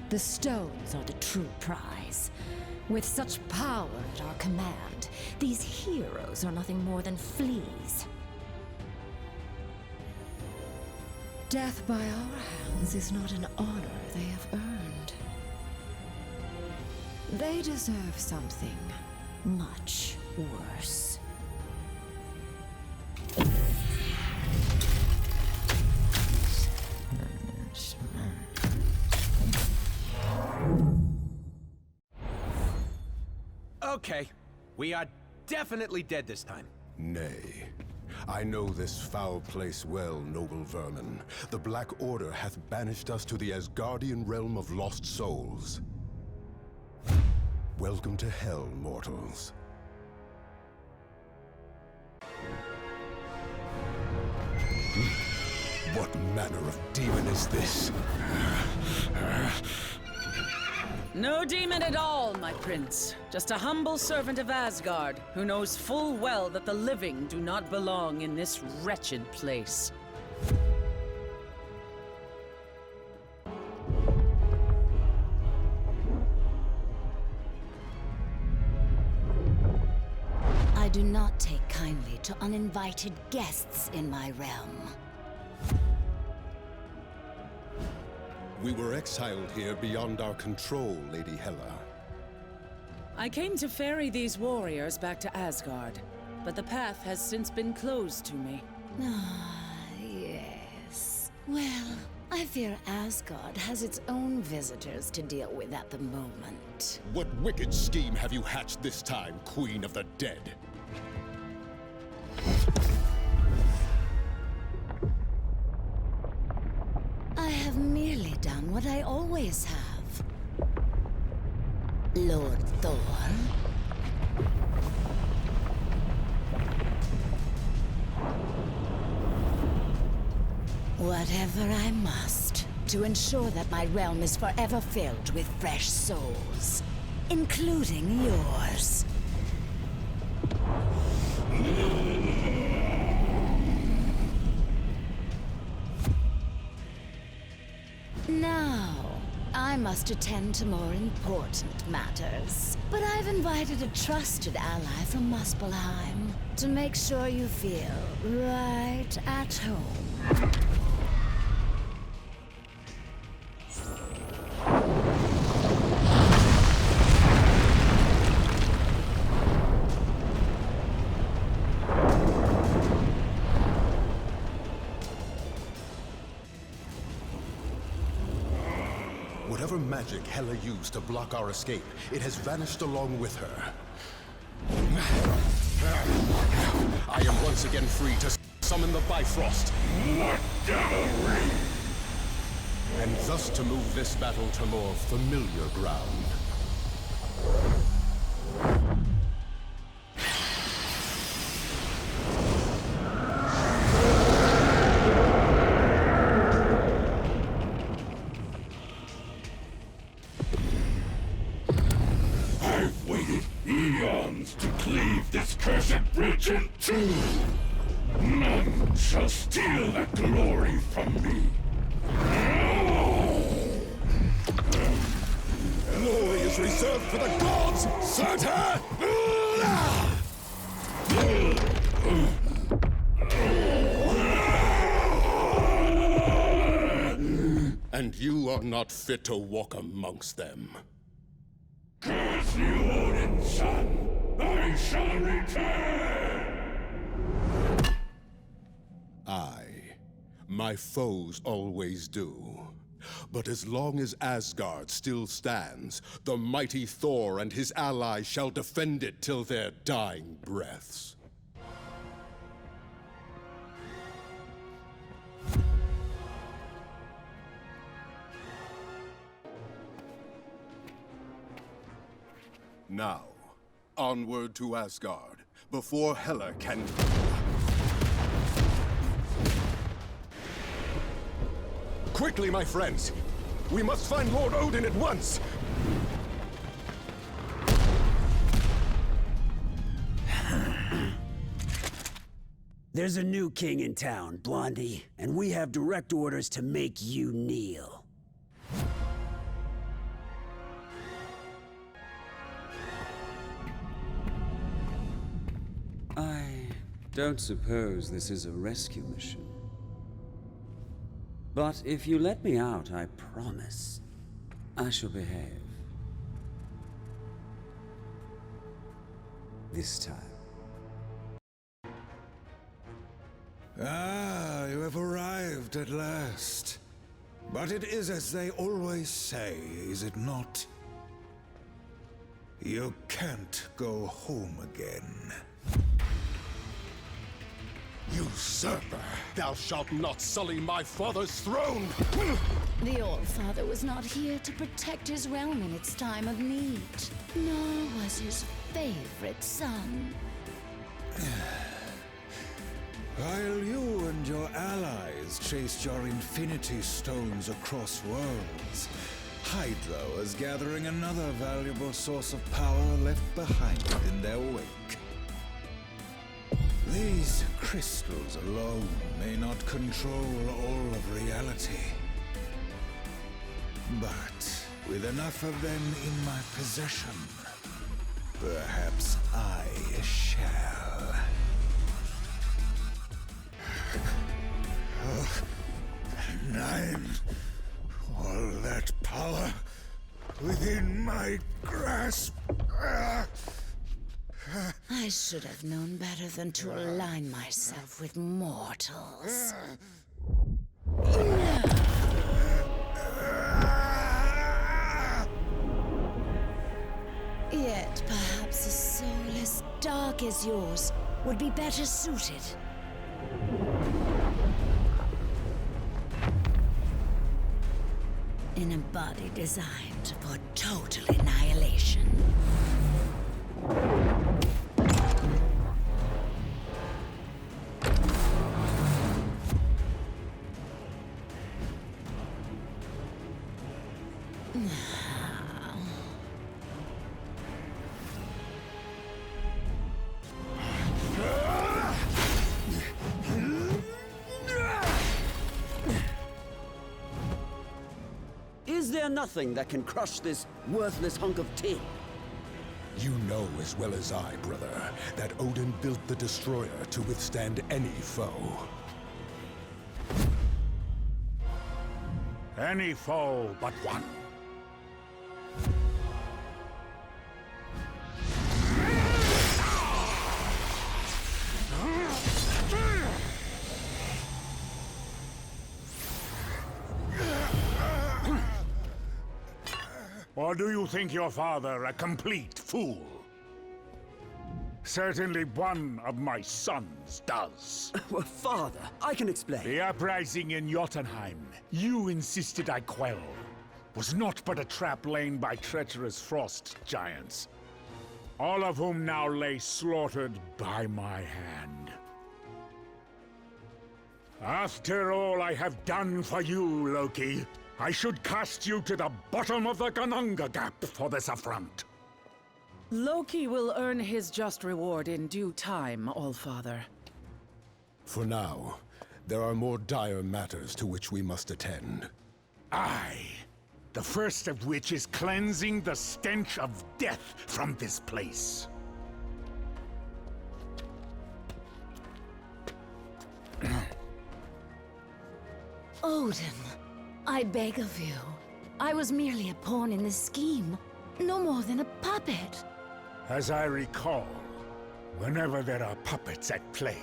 The stones are the true prize. With such power at our command, these heroes are nothing more than fleas. Death by our hands is not an honor they have earned. They deserve something much worse. Okay, we are definitely dead this time. Nay. I know this foul place well, noble vermin. The Black Order hath banished us to the Asgardian realm of lost souls. Welcome to hell, mortals. What manner of demon is this? No demon at all, my prince. Just a humble servant of Asgard, who knows full well that the living do not belong in this wretched place. I do not take kindly to uninvited guests in my realm. We were exiled here beyond our control, Lady Hela. I came to ferry these warriors back to Asgard, but the path has since been closed to me. Ah, yes. Well, I fear Asgard has its own visitors to deal with at the moment. What wicked scheme have you hatched this time, Queen of the Dead? I have merely done what I always have. Lord Thor. Whatever I must, to ensure that my realm is forever filled with fresh souls, including yours. Now, I must attend to more important matters. But I've invited a trusted ally from Muspelheim to make sure you feel right at home. Whatever magic Hela used to block our escape, it has vanished along with her. I am once again free to summon the Bifrost. What devilry! And thus to move this battle to more familiar ground. I've waited eons to cleave this cursed bridge in two. None shall steal that glory from me. Glory is reserved for the gods! Santa! And you are not fit to walk amongst them. Curse you, Odin's son! I shall return! Aye, my foes always do. But as long as Asgard still stands, the mighty Thor and his allies shall defend it till their dying breaths. Now, onward to Asgard, before Hela can... Quickly, my friends! We must find Lord Odin at once! There's a new king in town, Blondie, and we have direct orders to make you kneel. I don't suppose this is a rescue mission. But if you let me out, I promise I shall behave. This time. Ah, you have arrived at last. But it is as they always say, is it not? You can't go home again. Usurper! Thou shalt not sully my father's throne! The All-Father was not here to protect his realm in its time of need, nor was his favorite son. While you and your allies chased your infinity stones across worlds, Hydra was gathering another valuable source of power left behind in their wake. These crystals alone may not control all of reality. But with enough of them in my possession, perhaps I shall. Nine. All that power within my grasp. I should have known better than to align myself with mortals. Yet perhaps a soul as dark as yours would be better suited. In a body designed for total annihilation. Is there nothing that can crush this worthless hunk of tin? You know as well as I, brother, that Odin built the Destroyer to withstand any foe. Any foe but one. Or do you think your father a complete fool? Certainly one of my sons does. Well, father, I can explain. The uprising in Jotunheim, you insisted I quell, was not but a trap laid by treacherous frost giants, all of whom now lay slaughtered by my hand. After all I have done for you, Loki, I should cast you to the bottom of the Gananga Gap for this affront. Loki will earn his just reward in due time, All-Father. For now, there are more dire matters to which we must attend. Aye. The first of which is cleansing the stench of death from this place. Odin, I beg of you. I was merely a pawn in this scheme, no more than a puppet. As I recall, whenever there are puppets at play,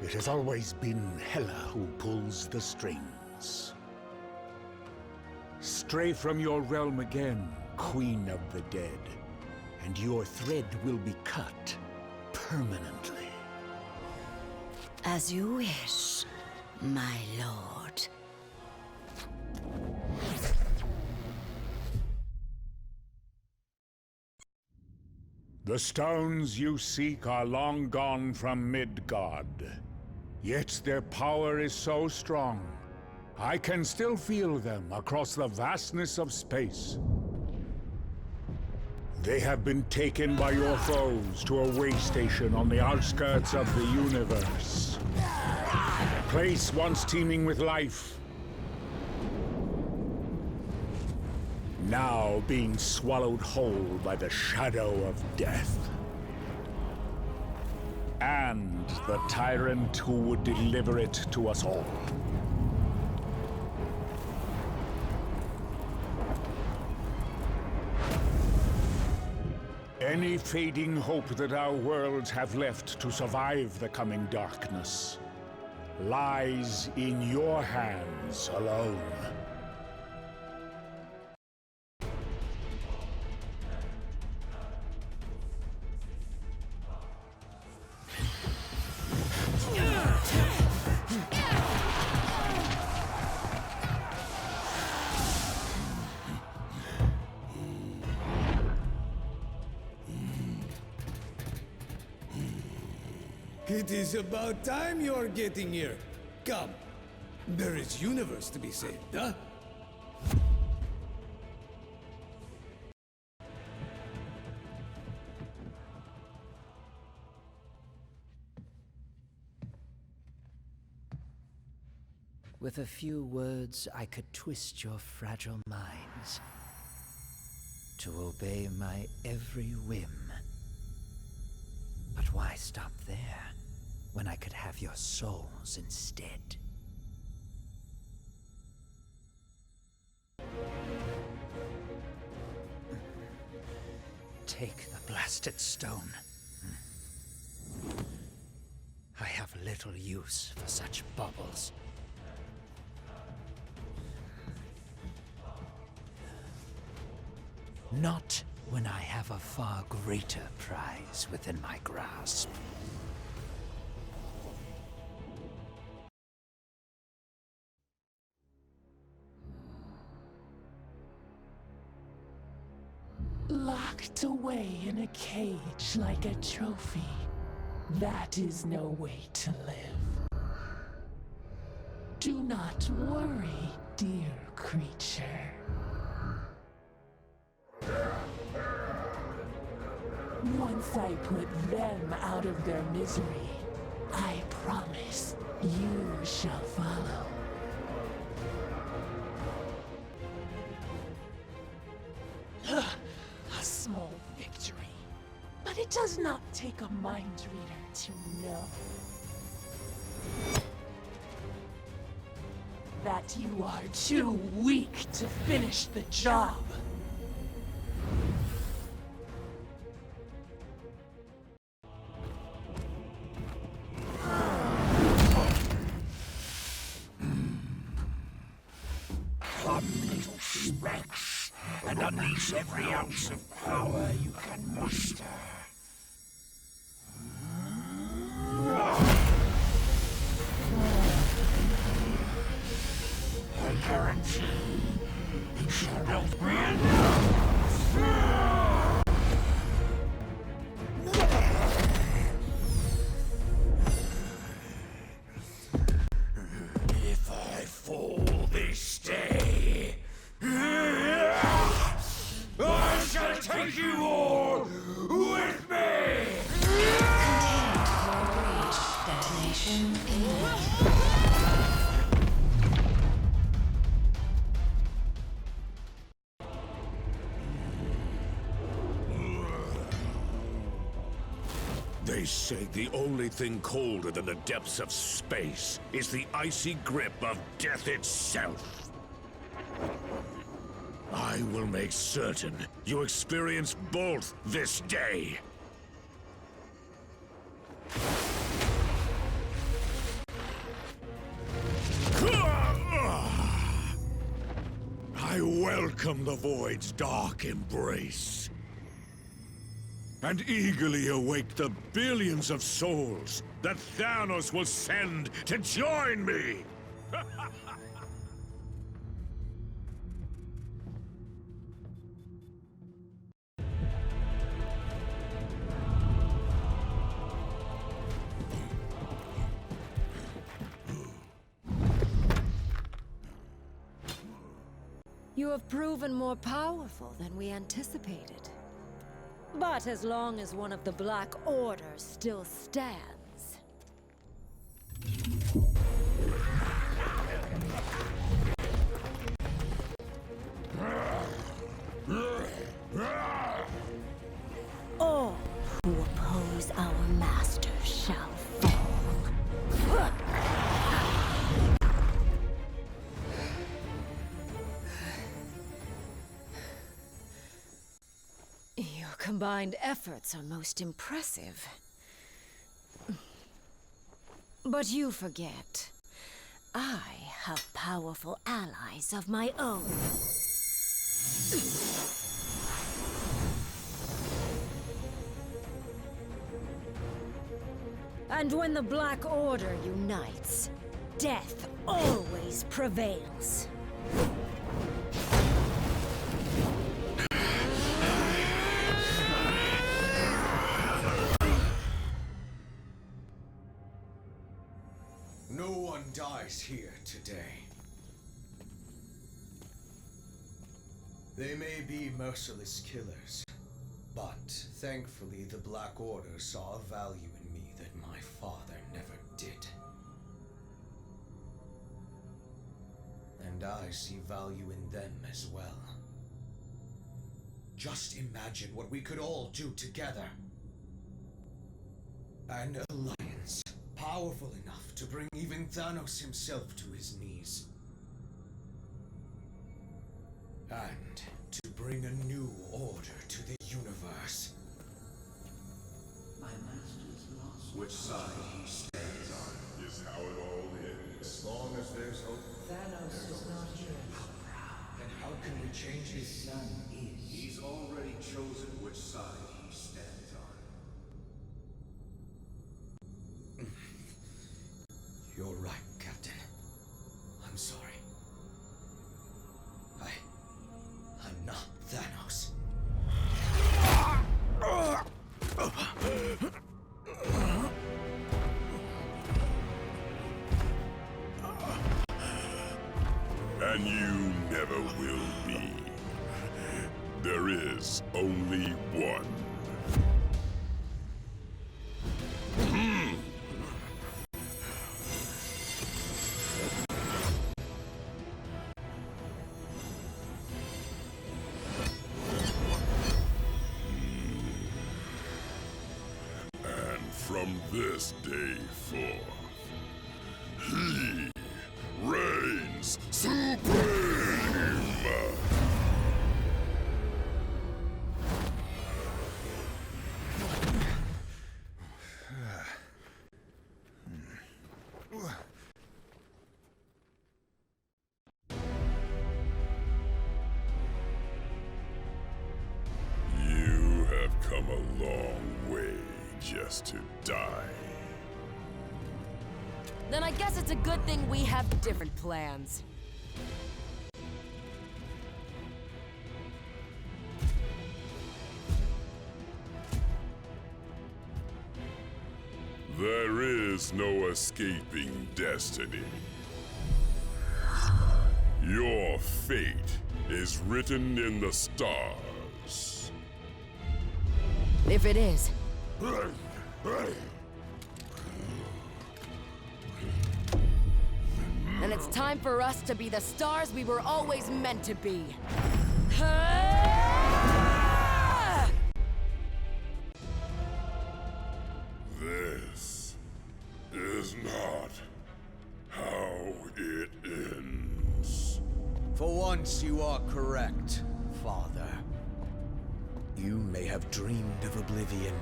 it has always been Hela who pulls the strings. Stray from your realm again, Queen of the Dead, and your thread will be cut permanently. As you wish, my lord. The stones you seek are long gone from Midgard. Yet their power is so strong, I can still feel them across the vastness of space. They have been taken by your foes to a way station on the outskirts of the universe. A place once teeming with life, now being swallowed whole by the shadow of death. And the tyrant who would deliver it to us all. Any fading hope that our worlds have left to survive the coming darkness lies in your hands alone. It is about time you're getting here. Come. There is universe to be saved, huh? With a few words, I could twist your fragile minds to obey my every whim. But why stop there, when I could have your souls instead? Take the blasted stone. I have little use for such baubles. Not when I have a far greater prize within my grasp. Locked away in a cage like a trophy. That is no way to live. Do not worry, dear creature. Once I put them out of their misery, I promise you shall follow. A small victory. But it does not take a mind reader to know that you are too weak to finish the job. And unleash every ounce of power you can muster. I guarantee it shall not be enough. If I fall this day, I shall take you all with me! Detonation They say the only thing colder than the depths of space is the icy grip of death itself. I will make certain you experience both this day. I welcome the Void's dark embrace, and eagerly await the billions of souls that Thanos will send to join me! You have proven more powerful than we anticipated. But as long as one of the Black Order still stands. All who oppose our master shall fall. Your combined efforts are most impressive. But you forget, I have powerful allies of my own. And when the Black Order unites, death always prevails. No one dies here today. They may be merciless killers, but thankfully the Black Order saw a value in me that my father never did. And I see value in them as well. Just imagine what we could all do together. An alliance powerful enough to bring even Thanos himself to his knees. And to bring a new order to the universe. My master's lost. Which side he stands on is how it all ends. As long as there's hope. Thanos is not here. Then how can we change His son is. He's already chosen which side he stands on. You're right, Captain. I'm sorry. I'm not Thanos. And you never will be. There is only one. From this day forth, he reigns supreme! You have come a long way just to die. Then I guess it's a good thing we have different plans. There is no escaping destiny. Your fate is written in the stars. If it is. And it's time for us to be the stars we were always meant to be. This is not how it ends. For once you are correct, Father. You may have dreamed of oblivion,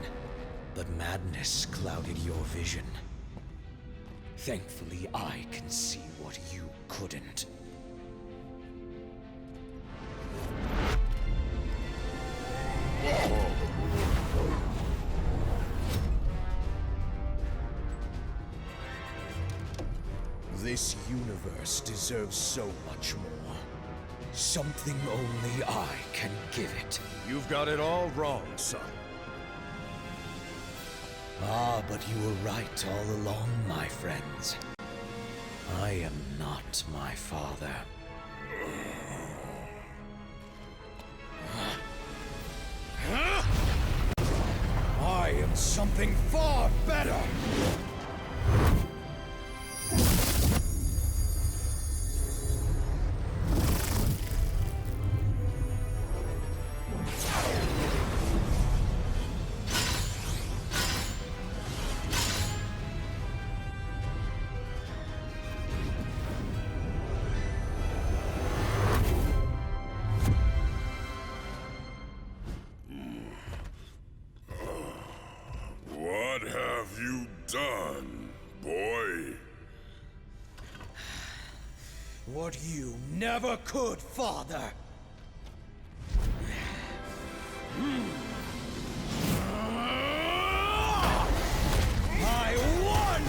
but madness clouded your vision. Thankfully, I can see what you couldn't. This universe deserves so much more. Something only I can give it. You've got it all wrong, son. Ah, but you were right all along, my friends. I am not my father. Something far better! What have you done, boy? What you never could, Father! I won!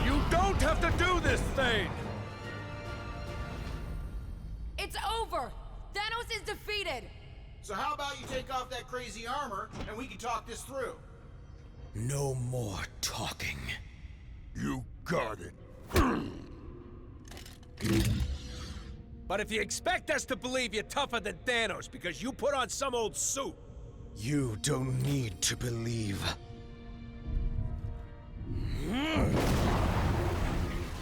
You don't have to do this thing! It's over! Thanos is defeated! So how about you take off that crazy armor, and we can talk this through? No more talking. You got it. But if you expect us to believe you're tougher than Thanos because you put on some old suit... You don't need to believe.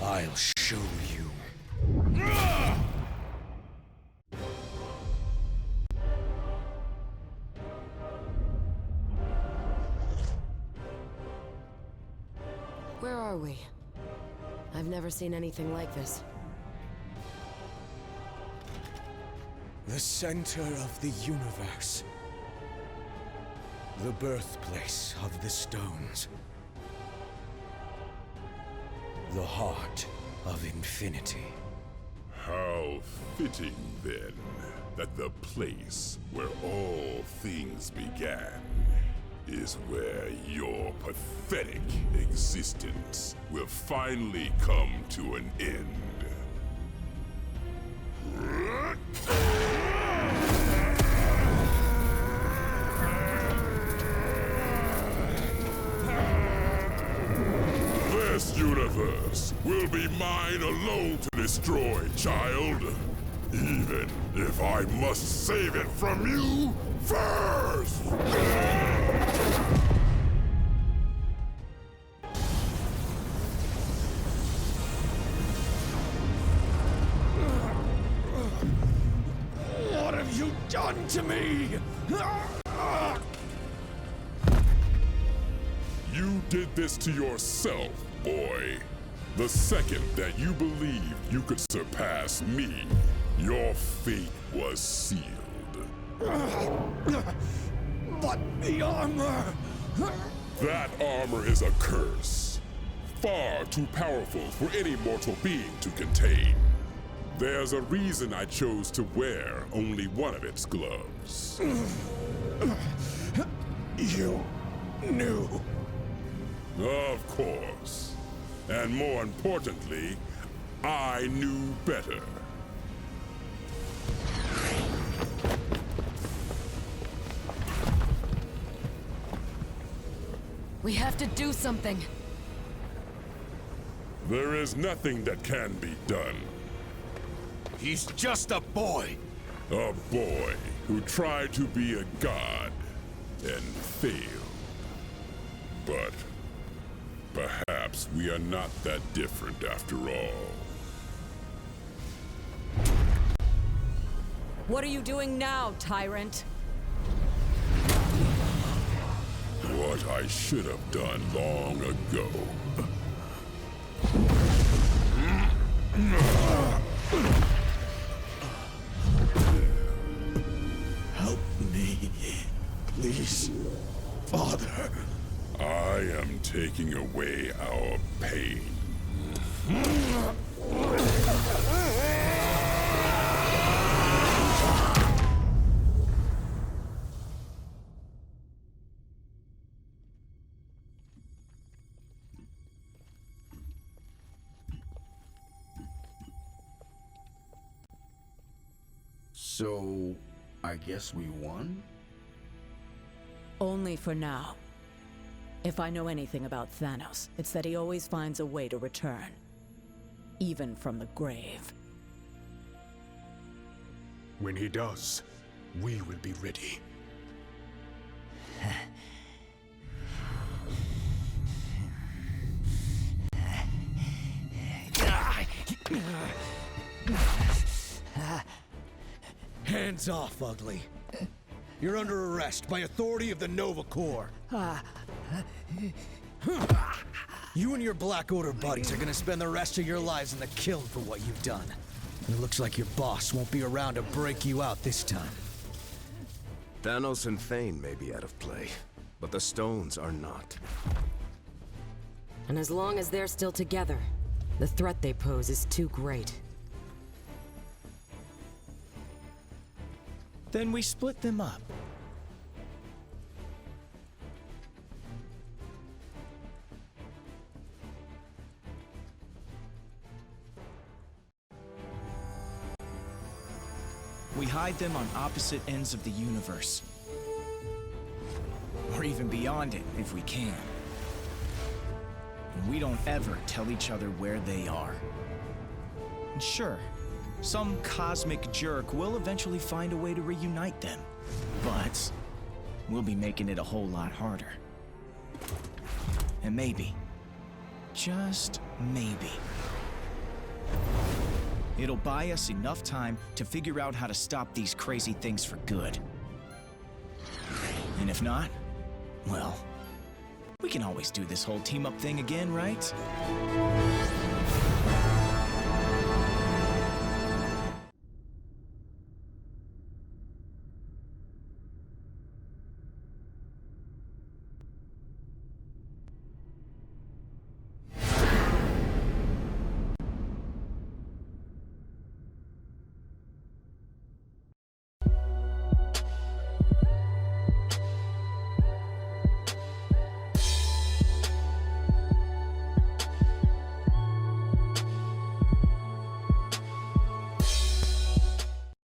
I'll show you. Where are we? I've never seen anything like this. The center of the universe. The birthplace of the stones. The heart of infinity. How fitting, then, that the place where all things began is where your pathetic existence will finally come to an end. This universe will be mine alone to destroy, child. Even if I must save it from you first! What have you done to me? You did this to yourself, boy. The second that you believed you could surpass me, your fate was sealed. But the armor! That armor is a curse. Far too powerful for any mortal being to contain. There's a reason I chose to wear only one of its gloves. You knew. Of course. And more importantly, I knew better. We have to do something. There is nothing that can be done. He's just a boy. A boy who tried to be a god and failed. But perhaps we are not that different after all. What are you doing now, tyrant? What I should have done long ago. Help me, please, Father. I am taking away our pain. So, I guess we won? Only for now. If I know anything about Thanos, it's that he always finds a way to return. Even from the grave. When he does, we will be ready. Hands off, Ugly. You're under arrest by authority of the Nova Corps. You and your Black Order buddies are gonna spend the rest of your lives in the kiln for what you've done. It looks like your boss won't be around to break you out this time. Thanos and Thane may be out of play, but the stones are not. And as long as they're still together, the threat they pose is too great. Then we split them up. We hide them on opposite ends of the universe. Or even beyond it, if we can. And we don't ever tell each other where they are. And sure, some cosmic jerk will eventually find a way to reunite them. But we'll be making it a whole lot harder. And maybe, just maybe, it'll buy us enough time to figure out how to stop these crazy things for good. And if not, well, we can always do this whole team-up thing again, right?